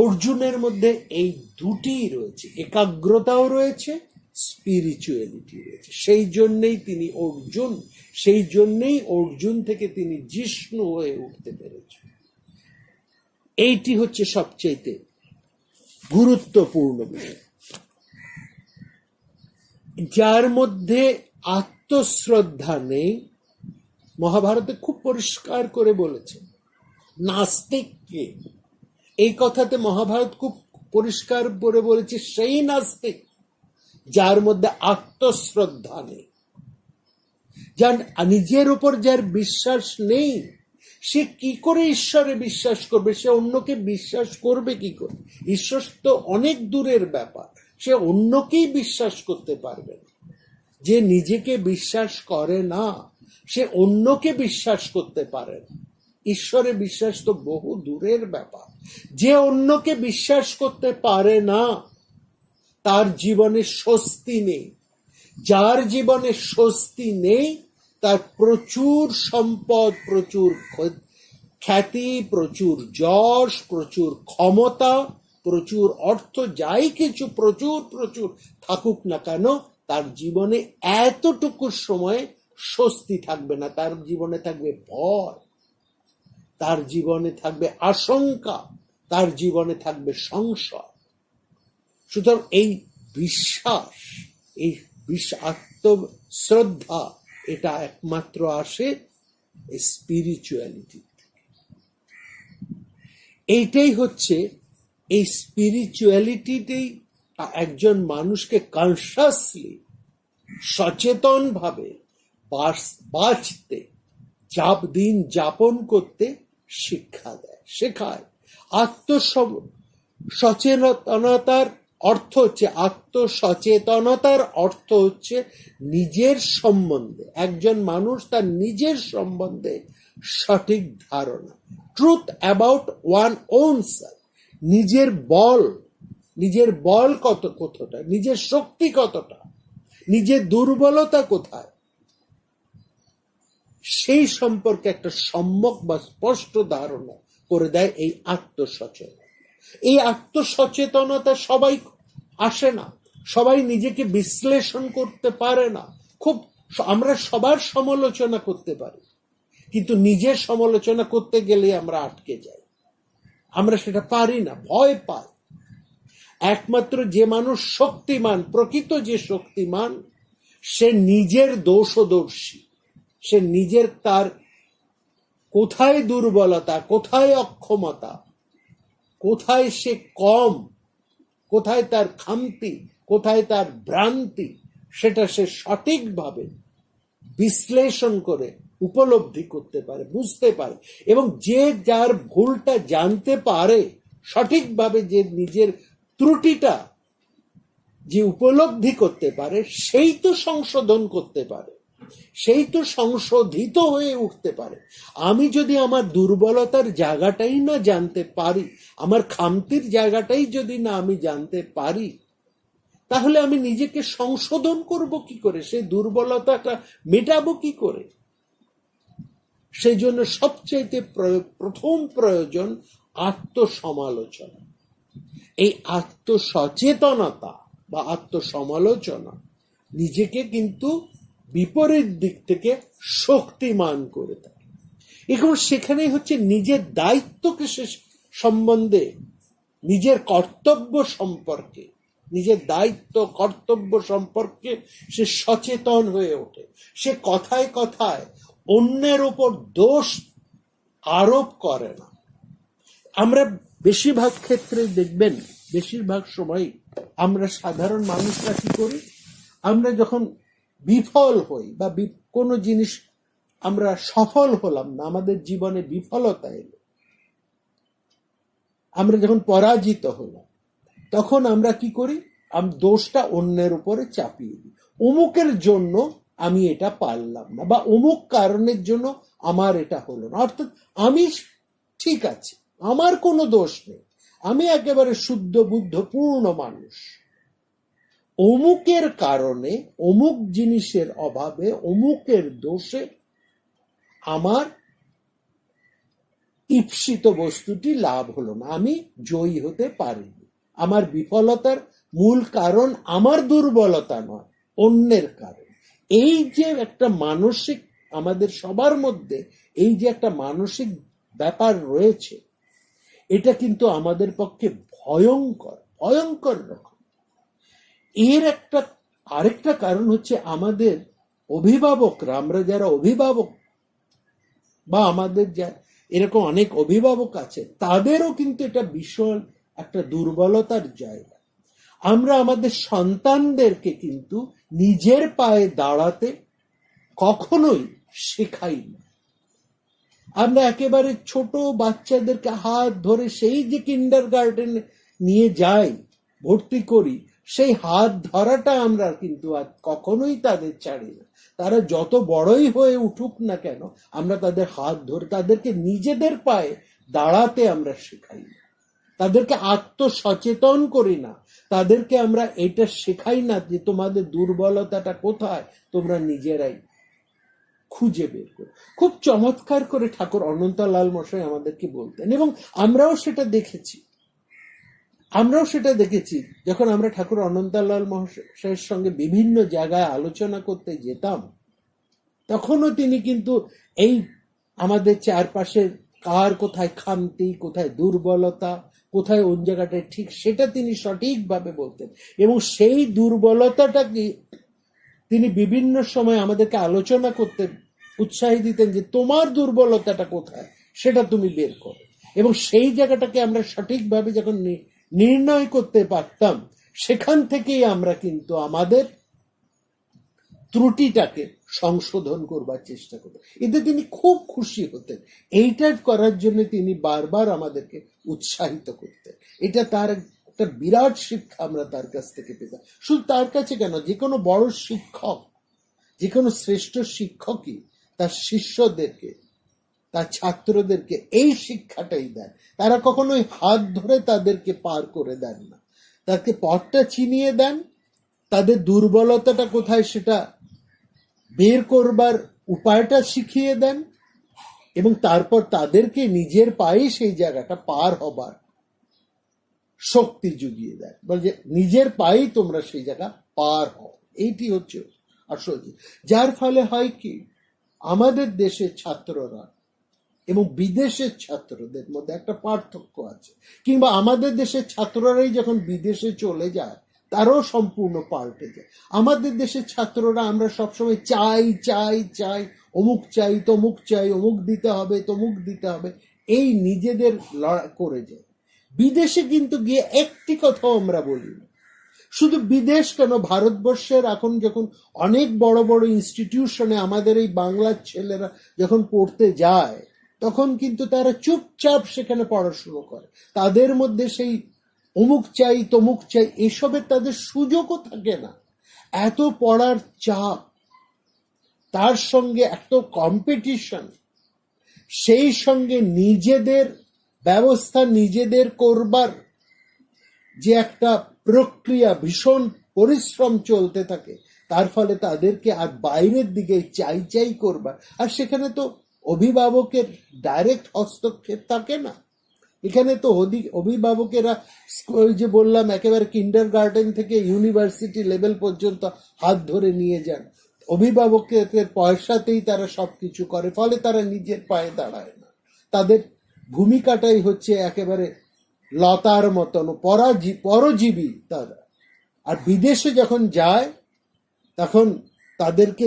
অর্জুনের মধ্যে এই দুটি রয়েছে, একাগ্রতাও রয়েছে, স্পিরিচুয়ালিটি রয়েছে। সেই জন্যেই তিনি অর্জুন, সেই জন্যেই অর্জুন থেকে তিনি জিষ্ণু হয়ে উঠতে পেরেছেন। এইটি হচ্ছে সবচেয়ে গুরুত্বপূর্ণ বিষয়। যার মধ্যে আত্মশ্রদ্ধা নেই, মহাভারতে খুব পরিষ্কার করে বলেছে নাস্তিক কে। এই কথাতে মহাভারত খুব পরিষ্কার করে বলেছে সেই নাস্তিক যার মধ্যে আত্মশ্রদ্ধা নেই, যার নিজের উপর যার বিশ্বাস নেই, সে কি করে ঈশ্বরে বিশ্বাস করবে? সে অন্যকে বিশ্বাস করবে কি করে? ঈশ্বর তো অনেক দূরের ব্যাপার, সে অন্যকেই বিশ্বাস করতে পারবে না। যে নিজেকে বিশ্বাস করে না, সে অন্যকে বিশ্বাস করতে পারে না। ঈশ্বরে বিশ্বাস তো বহু দূরের ব্যাপার। যে অন্যকে বিশ্বাস করতে পারে না, তার জীবনে স্বস্তি নেই। যার জীবনে স্বস্তি নেই, তার প্রচুর সম্পদ, প্রচুর খ্যাতি, প্রচুর যশ, প্রচুর ক্ষমতা, প্রচুর অর্থ, যাই কিছু প্রচুর প্রচুর থাকুক না কেন, তার জীবনে এতটুকু সময় স্বস্তি থাকবে না। তার জীবনে থাকবে ভয়, তার জীবনে থাকবে আশঙ্কা, তার জীবনে থাকবে সংশয়। সুতরাং এই বিশ্বাস, এই আত্মশ্রদ্ধা, এটা একমাত্র আসে স্পিরিচুয়ালিটি। এইটাই হচ্ছে, এই স্পিরিচুয়ালিটিতেই একজন মানুষকে কনসাসলি, সচেতন ভাবে বাঁচতে, দিন যাপন করতে শিক্ষা দেয়, শেখায়। সচেতনতার অর্থ হচ্ছে, আত্মসচেতনতার অর্থ হচ্ছে নিজের সম্বন্ধে, একজন মানুষ তার নিজের সম্বন্ধে সঠিক ধারণা, truth about one on self. নিজের বল কতটা, নিজের শক্তি কতটা, নিজের দুর্বলতা কোথায়, সেই সম্পর্কে একটা সম্যক বা স্পষ্ট ধারণা করে দেয় এই আত্মসচেতনতা। এই আত্মসচেতনতা সবাই আসে না, সবাই নিজেকে বিশ্লেষণ করতে পারে না। আমরা সবার সমালোচনা করতে পারি, কিন্তু নিজের সমালোচনা করতে গেলে আমরা আটকে যাই, আমরা সেটা পারি না, ভয় পাই। একমাত্র যে মানুষ শক্তিমান, প্রকৃত যে শক্তিমান, সে নিজের দোষদর্শী। সে নিজের, তার কোথায় দুর্বলতা, কোথায় অক্ষমতা, কোথায় সে কম, কোথায় তার খামতি, কোথায় তার ভ্রান্তি, সেটা সে সঠিকভাবে বিশ্লেষণ করে উপলব্ধি করতে পারে, বুঝতে পারে। এবং যে যার ভুলটা জানতে পারে সঠিকভাবে, যে নিজের ত্রুটিটা যে উপলব্ধি করতে পারে, সেই তো সংশোধন করতে পারে, সেই তো সংশোধিত হয়ে উঠতে পারে। আমি যদি আমার দুর্বলতার জায়গাটাই না জানতে পারি, আমার খামতির জায়গাটাই যদি না আমি জানতে পারি, তাহলে আমি নিজেকে সংশোধন করব কি করে? সেই দুর্বলতাটা মেটাবো কি করে? সেই জন্য সবচাইতে প্রথম প্রয়োজন আত্মসমালোচনা। এই আত্মসচেতনতা বা আত্মসমালোচনা নিজেকে কিন্তু বিপরীত দিক থেকে শক্তিমান করে দেয়। এখন সেখানেই হচ্ছে নিজের দায়িত্বকে সে সম্বন্ধে, নিজের কর্তব্য সম্পর্কে, নিজের দায়িত্ব কর্তব্য সম্পর্কে সে সচেতন হয়ে ওঠে। সে কথায় কথায় অন্যের উপর দোষ আরোপ করে না। আমরা বেশিরভাগ ক্ষেত্রে দেখবেন, বেশিরভাগ সময় আমরা সাধারণ মানুষরা কি করি, আমরা যখন বিফল হই বা কোনো জিনিস আমরা সফল হলাম না, আমাদের জীবনে বিফলতা এলো, আমরা যখন পরাজিত হলাম, তখন আমরা কি করি, দোষটা অন্যের উপরে চাপিয়ে দিই। অমুকের জন্য আমি এটা পারলাম না, বা অমুক কারণের জন্য আমার এটা হলো না। অর্থাৎ আমি ঠিক আছে, আমার কোনো দোষ নেই, আমি একেবারে শুদ্ধ বুদ্ধ পূর্ণ মানুষ। অমুকের কারণে, অমুক জিনিসের অভাবে, অমুকের দোষে আমার ঈপ্সিত বস্তুটি লাভ হলো না, আমি জয়ী হতে পারিনি। আমার বিফলতার মূল কারণ আমার দুর্বলতা নয়, অন্যের কারণ। এই যে একটা মানসিক, আমাদের সবার মধ্যে এই যে একটা মানসিক ব্যাপার রয়েছে, এটা কিন্তু আমাদের পক্ষে ভয়ঙ্কর, ভয়ঙ্কর রকম। এর আরেকটা কারণ হচ্ছে আমাদের অভিভাবকরা, আমরা যারা অভিভাবক বা আমাদের যা এরকম অনেক অভিভাবক আছে, তাদেরও কিন্তু এটা ভীষণ একটা দুর্বলতার জায়গা। আমরা আমাদের সন্তানদেরকে কিন্তু নিজের পায়ে দাঁড়াতে কখনোই শেখাই না। আমরা একেবারে ছোট বাচ্চাদেরকে হাত ধরে সেই যে কিন্ডার গার্ডেন নিয়ে যাই, ভর্তি করি, সেই হাত ধরাটা আমরা কিন্তু আর কখনোই তাদের ছাড়ি না। তারা যত বড়ই হয়ে উঠুক না কেন, আমরা তাদের হাত ধরে তাদেরকে নিজেদের পায়ে দাঁড়াতে আমরা শেখাই না, তাদেরকে আত্মসচেতন করি না, তাদেরকে আমরা এটা শেখাই না যে তোমাদের দুর্বলতাটা কোথায় তোমরা নিজেরাই খুঁজে বের করো। খুব চমৎকার করে ঠাকুর অনন্তলাল মশাই আমাদেরকে বলতেন, এবং আমরাও সেটা দেখেছি যখন আমরা ঠাকুর অনন্তলাল মহাশয়ের সঙ্গে বিভিন্ন জায়গায় আলোচনা করতে যেতাম। তখনও তিনি কিন্তু এই আমাদের চারপাশের কার কোথায় খামতি, কোথায় দুর্বলতা, কোথায় কোন জায়গাটায় ঠিক, সেটা তিনি সঠিকভাবে বলতেন, এবং সেই দুর্বলতাটাকে তিনি বিভিন্ন সময় আমাদেরকে আলোচনা করতে উৎসাহী দিতেন যে তোমার দুর্বলতাটা কোথায় সেটা তুমি বের করো। এবং সেই জায়গাটাকে আমরা সঠিকভাবে যখন নির্ণয় করতে পারতাম, সেখান থেকেই আমরা কিন্তু আমাদের ত্রুটিটাকে সংশোধন করবার চেষ্টা করতেন। এতে তিনি খুব খুশি হতেন। এইটা করার জন্য তিনি বারবার আমাদেরকে উৎসাহিত করতেন। এটা তার একটা বিরাট শিক্ষা আমরা তার কাছ থেকে পেতাম। শুধু তার কাছে কেন, যে কোনো বড় শিক্ষক, যে কোনো শ্রেষ্ঠ শিক্ষকই তার শিষ্যদেরকে, তার ছাত্রদেরকে এই শিক্ষাটাই দেন। তারা কখনোই হাত ধরে তাদেরকে পার করে দেন না, তাদেরকে পথটা চিনিয়ে দেন, তাদের দুর্বলতাটা কোথায় সেটা বের করবার উপায়টা শিখিয়ে দেন, এবং তারপর তাদেরকে নিজের পায়ে সেই জায়গাটা পার হবার শক্তি জুগিয়ে দেন। বলছে নিজের পায়েই তোমরা সেই জায়গা পার হও। এইটি হচ্ছে আসল। যার ফলে হয় কি, আমাদের দেশের ছাত্ররা এবং বিদেশের ছাত্রদের মধ্যে একটা পার্থক্য আছে, কিংবা আমাদের দেশের ছাত্ররাই যখন বিদেশে চলে যায় তারাও সম্পূর্ণ পাল্টে যায়। আমাদের দেশের ছাত্ররা আমরা সবসময় চাই চাই চাই, অমুক চাই, তমুক চাই, অমুক দিতে হবে, তমুক দিতে হবে, এই নিজেদের লড়াই করে যায়। বিদেশে কিন্তু গিয়ে একটি কথাও আমরা বলি না। শুধু বিদেশ কেন, ভারতবর্ষের এখন যখন অনেক বড় বড় ইনস্টিটিউশনে আমাদের এই বাংলার ছেলেরা যখন পড়তে যায়, তখন কিন্তু তারা চুপচাপ সেখানে পড়াশুনো করে। তাদের মধ্যে সেই অমুক চাই, তমুক চাই, এসবের তাদের সুযোগও থাকে না। এত পড়ার চাপ, তার সঙ্গে এত কম্পিটিশন, সেই সঙ্গে নিজেদের ব্যবস্থা নিজেদের করবার যে একটা প্রক্রিয়া, ভীষণ পরিশ্রম চলতে থাকে, তার ফলে তাদেরকে আর বাইরের দিকে চাই চাই করবার, আর সেখানে তো অভিভাবকের ডাইরেক্ট হস্তক্ষেপ থাকে না। এখানে তো অভিভাবকেরা ওই যে বললাম একেবারে কিন্ডার গার্ডেন থেকে ইউনিভার্সিটি লেভেল পর্যন্ত হাত ধরে নিয়ে যান। অভিভাবকের পয়সাতেই তারা সবকিছু করে, ফলে তারা নিজের পায়ে দাঁড়ায় না। তাদের ভূমিকাটাই হচ্ছে একেবারে লতার মতন পরজীবী তারা। আর বিদেশে যখন যায় তখন তাদেরকে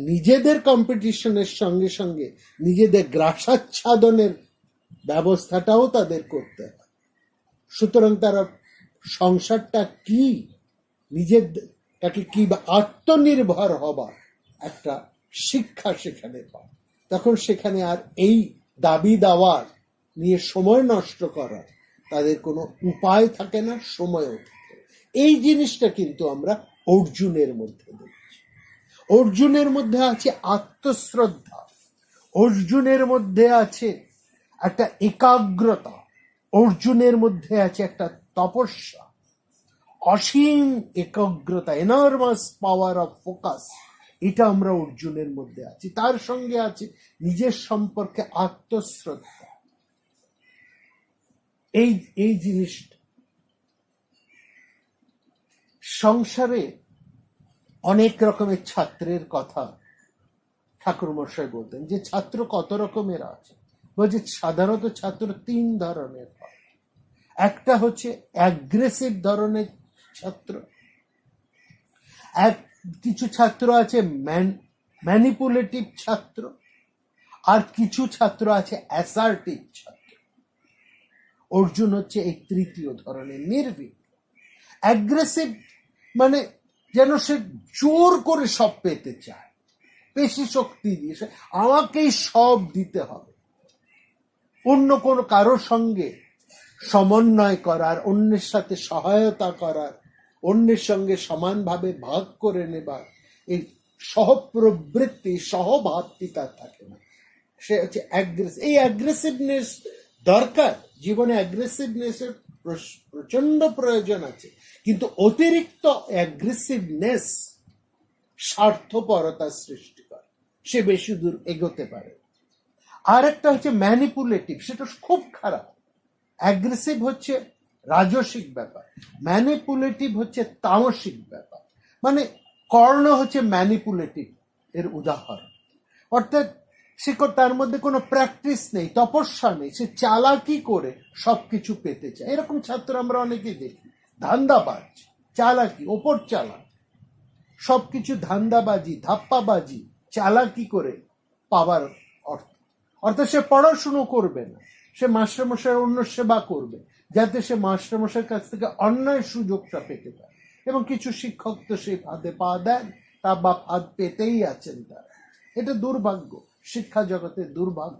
নিজেদের কম্পিটিশনের সঙ্গে সঙ্গে নিজেদের গ্রাসাচ্ছাদনের ব্যবস্থাটাও তাদের করতে হয়। সুতরাং তারা সংসারটা কি, নিজেরটাকে কি আত্মনির্ভর হবার একটা শিক্ষা সেখানে পায়। তখন সেখানে আর এই দাবি দাওয়ার নিয়ে সময় নষ্ট করার তাদের কোনো উপায় থাকে না, সময়ও থাকে না। এই জিনিসটা কিন্তু আমরা অর্জুনের মধ্যে দেখছি। অর্জুনের মধ্যে আছে আত্মশ্রদ্ধা, অর্জুনের মধ্যে আছে একটা একাগ্রতা, অর্জুনের মধ্যে আছে একটা তপস্যা, অসীম একাগ্রতা, এনর্মাস পাওয়ার অফ ফোকাস। এটা আমরা অর্জুনের মধ্যে আছি। তার সঙ্গে আছে নিজের সম্পর্কে আত্মশ্রদ্ধা। এই জিনিসটা সংসারে অনেক রকমের ছাত্রের কথা ঠাকুর মশাই বলতেন, যে ছাত্র কত রকমের আছে। বলছে সাধারণত ছাত্র তিন ধরনের হয়। একটা হচ্ছে অ্যাগ্রেসিভ ধরনের ছাত্র, কিছু ছাত্র আছে ম্যানিপুলেটিভ ছাত্র, আর কিছু ছাত্র আছে অ্যাসার্টিভ ছাত্র। অর্জুন হচ্ছে এই তৃতীয় ধরনের, নির্ভীক। অ্যাগ্রেসিভ মানে যেন সে জোর করে সব পেতে চায়, পেশি শক্তি দিয়ে আমাকেই সব দিতে হবে, অন্য কোনো কারোর সঙ্গে সমন্বয় করার, অন্যের সাথে সহায়তা করার, অন্যের সঙ্গে সমানভাবে ভাগ করে নেবার এই সহপ্রবৃত্তি, সহভাবটি তার থাকে না। সে হচ্ছে এই অ্যাগ্রেসিভনেস দরকার, জীবনে অ্যাগ্রেসিভনেসের প্রচন্ড প্রয়োজন আছে, কিন্তু অতিরিক্ত অ্যাগ্রেসিভনেস স্বার্থপরতা সৃষ্টি করে, সে বেশি দূর এগোতে পারে। আর একটা হচ্ছে ম্যানিপুলেটিভ, সেটা খুব খারাপ। অ্যাগ্রেসিভ হচ্ছে রাজসিক ব্যাপার, ম্যানিপুলেটিভ হচ্ছে তামসিক ব্যাপার। মানে কর্ণ হচ্ছে ম্যানিপুলেটিভ এর উদাহরণ। অর্থাৎ সে তার মধ্যে কোনো প্র্যাকটিস নেই, তপস্যা নেই, সে চালাকি করে সবকিছু পেতে চায়। এরকম ছাত্র আমরা অনেকেই দেখি, ধান্দাবাজ, চালাকি, ওপর চালাক, সবকিছু ধান্দাবাজি, ধাপ্পাবাজি, চালাকি করে পাবার অর্থ। অর্থাৎ সে পড়াশুনো করবে না, সে মাস্টারমশাই অন্য সেবা করবে, যাতে সে মাস্টারমশাইয়ের কাছ থেকে অন্যায় সুযোগটা পেতে পারে। এবং কিছু শিক্ষক তো সেই ফাঁদে পা দেন, তা বা ফাঁদ পেতেই আছেন তারা। এটা দুর্ভাগ্য, শিক্ষা জগতের দুর্ভাগ্য,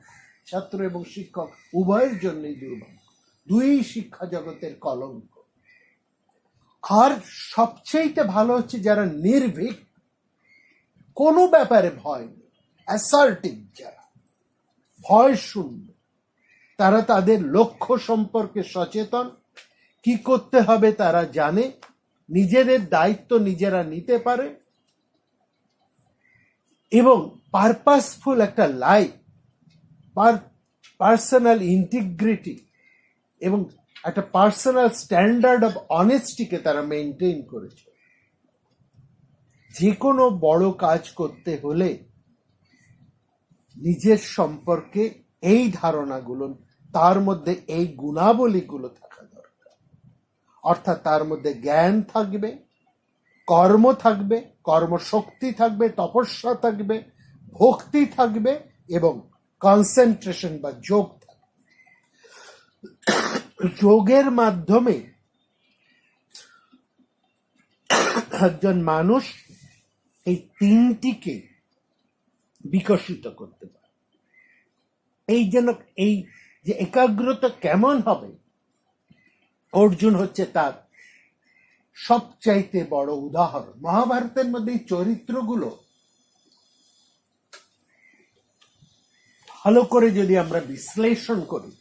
ছাত্র এবং শিক্ষক উভয়ের জন্যই দুর্ভাগ্য, দুই শিক্ষা জগতের কলঙ্ক। আর সবচেয়ে ভালো হচ্ছে যারা নির্ভীক, কোনো ব্যাপারে ভয় নেই, অ্যাসার্টিভ, যারা ভয় শূন্য, তারা তাদের লক্ষ্য সম্পর্কে সচেতন, কি করতে হবে তারা জানে, নিজেদের দায়িত্ব নিজেরা নিতে পারে, এবং পারপাসফুল একটা লাইফ, পার্সোনাল ইন্টিগ্রিটি এবং একটা পার্সোনাল স্ট্যান্ডার্ড অফ অনেস্টিকে তারা মেনটেন করেছে। যে কোনো বড় কাজ করতে হলে নিজের সম্পর্কে এই ধারণাগুলো, তার মধ্যে এই গুণাবলীগুলো থাকা দরকার। অর্থাৎ তার মধ্যে জ্ঞান থাকবে, কর্ম থাকবে, কর্মশক্তি থাকবে, তপস্যা থাকবে, ভক্তি থাকবে এবং কনসেন্ট্রেশন বা যোগ থাকবে। যোগের মাধ্যমে একজন মানুষ এই তিনটিকে বিকশিত করতে পারে। এই যে একাগ্রতা কেমন হবে, অর্জুন হচ্ছে তার সবচাইতে বড় উদাহরণ। মহাভারতের মধ্যে এই চরিত্রগুলো ভালো করে যদি আমরা বিশ্লেষণ করি,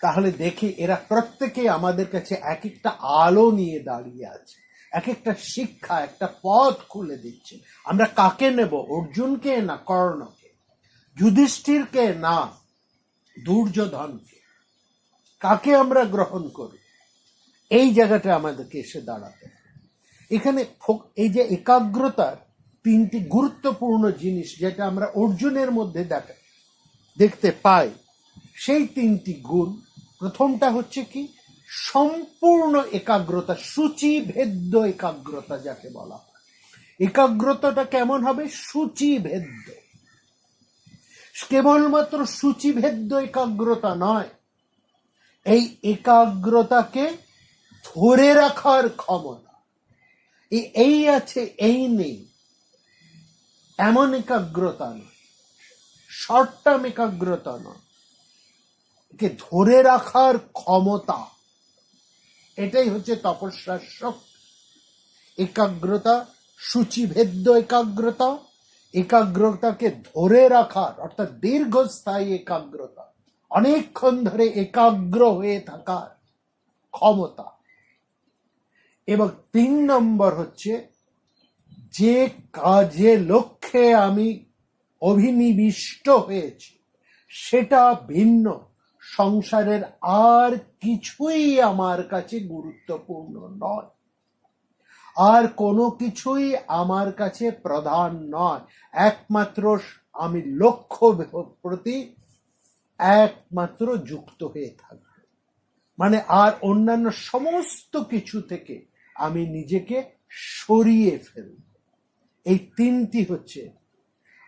তাহলে দেখি এরা প্রত্যেকে আমাদের কাছে এক একটা আলো নিয়ে দাঁড়িয়ে আছে, এক একটা শিক্ষা, একটা পথ খুলে দিচ্ছে। আমরা কাকে নেব? অর্জুনকে না কর্ণকে? যুধিষ্ঠিরকে না দুর্যোধনকে? কাকে আমরা গ্রহণ করি? এই জায়গাটা আমাদেরকে এসে দাঁড়াতে হবে। এখানে এই যে একাগ্রতার তিনটি গুরুত্বপূর্ণ জিনিস, যেটা আমরা অর্জুনের মধ্যে দেখতে পাই, সেই তিনটি গুণ। প্রথমটা হচ্ছে কি? সম্পূর্ণ একাগ্রতা, সূচিভেদ্য একাগ্রতা যাকে বলা হয়। একাগ্রতাটা কেমন হবে? সূচিভেদ্য। কেবলমাত্র সূচিভেদ্য একাগ্রতা নয়, এই একাগ্রতাকে ধরে রাখার ক্ষমতা। এই আছে এই নেই এমন একাগ্রতা নয়, শর্ট টার্ম একাগ্রতা নয়, একে ধরে রাখার ক্ষমতা। এটাই হচ্ছে তপস্যার শক্তি। একাগ্রতা, সূচিভেদ্য একাগ্রতা, একাগ্রতাকে ধরে রাখার, অর্থাৎ দীর্ঘস্থায়ী একাগ্রতা, অনেকক্ষণ ধরে একাগ্র হয়ে থাকার ক্ষমতা। এবং 3 নম্বর হচ্ছে, যে কাজে লক্ষ্যে আমি অভিনিবিষ্ট হয়েছি সেটা ভিন্ন, সংসারের আর কিছুই আমার কাছে গুরুত্বপূর্ণ নয়, আর কোনো কিছুই আমার কাছে প্রধান নয়, একমাত্র আমি লক্ষ্য প্রতি একমাত্র যুক্ত হয়ে থাকব। মানে আর অন্যান্য সমস্ত কিছু থেকে আমি নিজেকে সরিয়ে ফেলব। এই তিনটি হচ্ছে,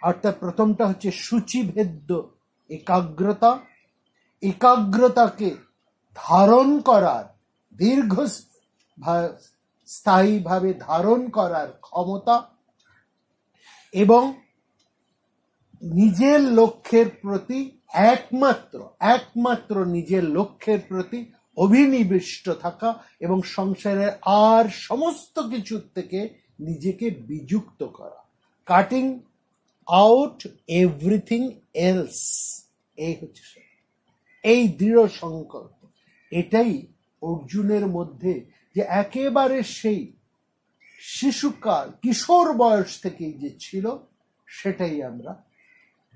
অর্থাৎ প্রথমটা হচ্ছে সূচিভেদ্য একাগ্রতা, একাগ্রতাকে ধারণ করার, দীর্ঘস্থায়ীভাবে ধারণ করার ক্ষমতা, এবং নিজের লক্ষ্যের প্রতি একমাত্র একমাত্র নিজের লক্ষ্যের প্রতি অভিনিবিষ্ট থাকা এবং সংসারের আর সমস্ত কিছুর থেকে নিজেকে বিযুক্ত করা, কাটিং আউট এভরিথিং এলস। এই হচ্ছে এই দৃঢ় সংকল্প, এটাই অর্জুনের মধ্যে যে একেবারে সেই শিশুকাল কিশোর বয়স থেকেই যে ছিল, সেটাই আমরা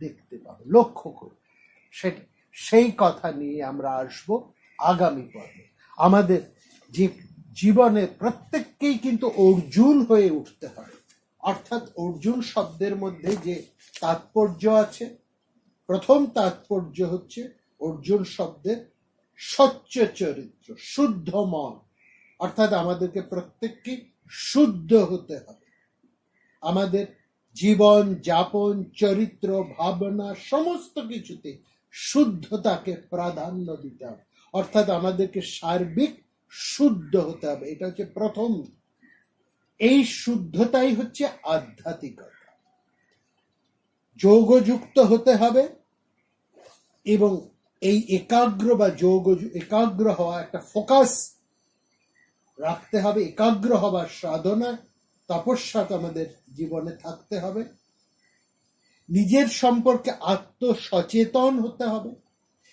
দেখতে পাবো, লক্ষ্য করি। সেই কথা নিয়ে আমরা আসব আগামী পর্বে। আমাদের যে জীবনে প্রত্যেককেই কিন্তু অর্জুন হয়ে উঠতে হয়, অর্থাৎ অর্জুন শব্দের মধ্যে যে তাৎপর্য আছে, প্রথম তাৎপর্য হচ্ছে অর্জুন শব্দের স্বচ্ছ চরিত্র, শুদ্ধ মন, অর্থাৎ আমাদেরকে প্রত্যেককে শুদ্ধ হতে হবে। আমাদের জীবন যাপন, চরিত্র, ভাবনা সমস্ত কিছুতে শুদ্ধতাকে প্রাধান্য দিতে হবে, অর্থাৎ আমাদেরকে সার্বিক শুদ্ধ হতে হবে। এটা হচ্ছে প্রথম। এই শুদ্ধতাই হচ্ছে আধ্যাত্মিকতা। যোগযুক্ত হতে হবে এবং এই একাগ্র বা একাগ্র হওয়া, একটা ফোকাস রাখতে হবে, একাগ্র হবার সাধনা তপস্যা আমাদের জীবনে থাকতে হবে। নিজের সম্পর্কে আত্মসচেতন হতে হবে,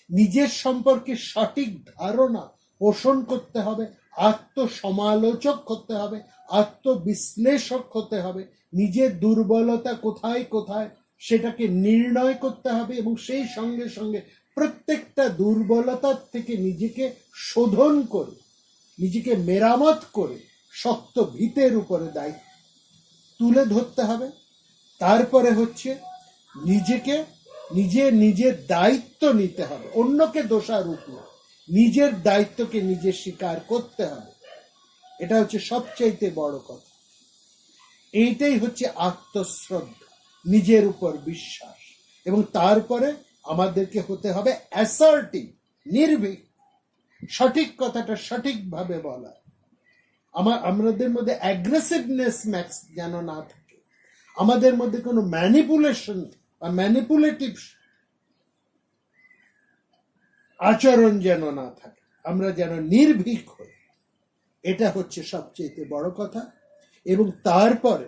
নিজের সম্পর্কে সঠিক ধারণা পোষণ করতে হবে, আত্মসমালোচক হতে হবে, আত্মবিশ্লেষক হতে হবে, নিজের দুর্বলতা কোথায় কোথায় সেটাকে নির্ণয় করতে হবে এবং সেই সঙ্গে সঙ্গে প্রত্যেকটা দুর্বলতার থেকে নিজেকে শোধন করে, নিজেকে মেরামত করে শক্ত ভিতের উপরে দায়িত্ব তুলে ধরতে হবে। তারপরে হচ্ছে নিজের দায়িত্ব নিতে হবে, অন্যকে দোষারোপ না, নিজের দায়িত্বকে নিজে স্বীকার করতে হবে। এটা হচ্ছে সবচাইতে বড় কথা। এইটাই হচ্ছে আত্মশ্রদ্ধা, নিজের উপর বিশ্বাস। এবং তারপরে আমাদেরকে হতে হবে অ্যাসার্টিভ, নির্ভীক, সঠিক কথাটা সঠিকভাবে বলা। আমাদের মধ্যে অ্যাগ্রেসিভনেস ম্যাক্স যেন না থাকে, আমাদের মধ্যে কোনো ম্যানিপুলেশন বা ম্যানিপুলেটিভ আচরণ যেন না থাকে, আমরা যেন নির্ভীক হই। এটা হচ্ছে সবচেয়ে বড় কথা। এবং তারপরে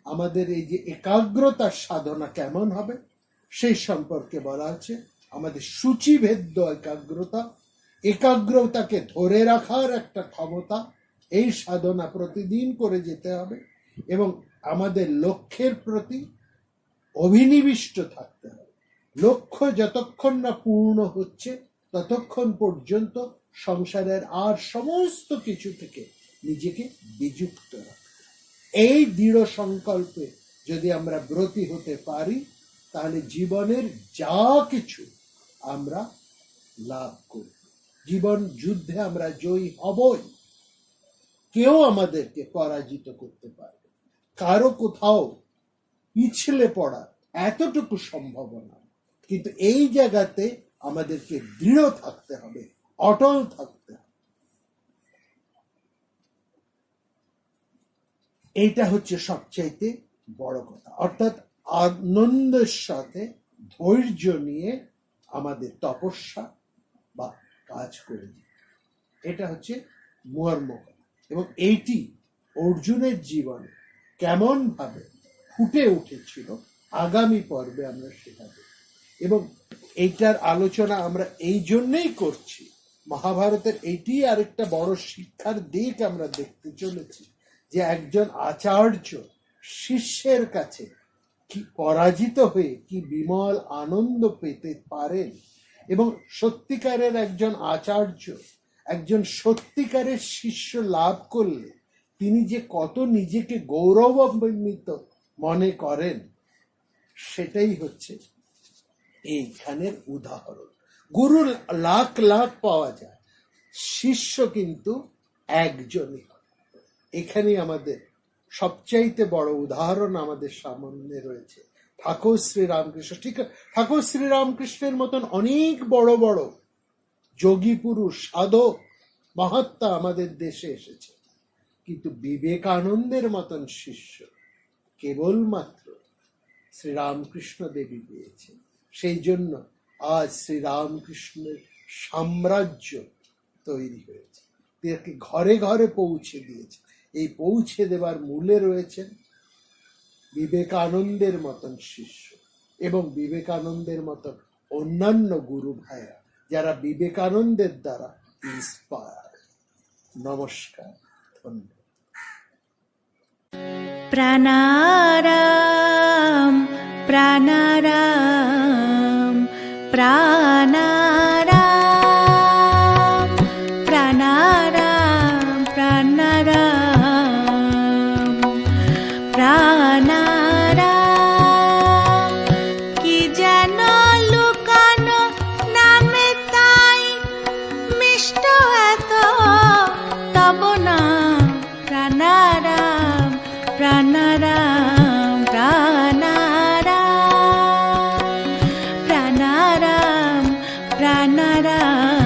আমাদের এই যে একাগ্রতার সাধনা কেমন হবে সেই সম্পর্কে বলা আছে। আমাদের সূচিভেদ্য একাগ্রতাকে ধরে রাখার একটা ক্ষমতা, এই সাধনা প্রতিদিন করে যেতে হবে এবং আমাদের লক্ষ্যের প্রতি অভিনিবিষ্ট থাকতে হবে। লক্ষ্য যতক্ষণ না পূর্ণ হচ্ছে ততক্ষণ পর্যন্ত সংসারের আর সমস্ত কিছু থেকে নিজেকে বিযুক্ত রাখা। এই দৃঢ় সংকল্পে যদি আমরা ব্রতী হতে পারি, তাহলে জীবনের যা কিছু আমরা লাভ করব, জীবন যুদ্ধে আমরা জয়ী হবই। কেউ আমাদেরকে পরাজিত করতে পারবে, কারো কোথাও পিছলে পড়া এতটুকু সম্ভাবনা। কিন্তু এই জায়গাতে আমাদেরকে দৃঢ় থাকতে হবে, অটল থাকতে হবে। এইটা হচ্ছে সবচাইতে বড় কথা। অর্থাৎ আনন্দের সাথে ধৈর্য নিয়ে আমাদের তপস্যা বা কাজ করে দিই, এটা হচ্ছে মর্ম। এবং এইটি অর্জুনের জীবনে কেমন ভাবে ফুটে উঠেছিল আগামী পর্বে আমরা সেটা দেখব। এবং এইটার আলোচনা আমরা এই জন্যই করছি, মহাভারতের এইটি আরেকটা বড় শিক্ষার দিক আমরা দেখতে চলেছি, যে একজন আচার্য শিষ্যের কাছে কি পরাজিত হয়ে কি বিমল আনন্দ পেতে পারেন, এবং সত্যিকারের একজন আচার্য একজন সত্যিকারের শিষ্য লাভ করলে তিনি যে কত নিজেকে গৌরবান্বিত মনে করেন, সেটাই হচ্ছে এইখানের উদাহরণ। গুরু লাখ লাখ পাওয়া যায়, শিষ্য কিন্তু একজনই। এখানে আমাদের সবচাইতে বড় উদাহরণ আমাদের সামনে রয়েছে ঠাকুর শ্রীরামকৃষ্ণ। ঠিক, ঠাকুর শ্রীরামকৃষ্ণের মতন অনেক বড় বড় যোগী পুরুষ, সাধক, মহাত্মা আমাদের দেশে এসেছে, কিন্তু বিবেকানন্দের মতন শিষ্য কেবলমাত্র শ্রীরামকৃষ্ণ দেবী পেয়েছে। সেই জন্য আজ শ্রীরামকৃষ্ণের সাম্রাজ্য তৈরি হয়েছে, তাকে ঘরে ঘরে পৌঁছে দিয়েছে। এই পৌঁছে দেবার মূলে রয়েছেন বিবেকানন্দের মতন শিষ্য এবং বিবেকানন্দের মতন অন্যান্য গুরু ভাইরা, যারা বিবেকানন্দের দ্বারা ইন্সপায়ার। নমস্কার, ধন্যবাদ। প্রাণারাম প্রাণারাম প্রাণারাম প্রাণারাম প্রাণারাম প্রাণারাম। কি যেন লুকানো নামে তাই মিষ্ট এত তব নাম। প্রাণারাম প্রাণারাম প্রাণারাম প্রাণারাম প্রাণারাম।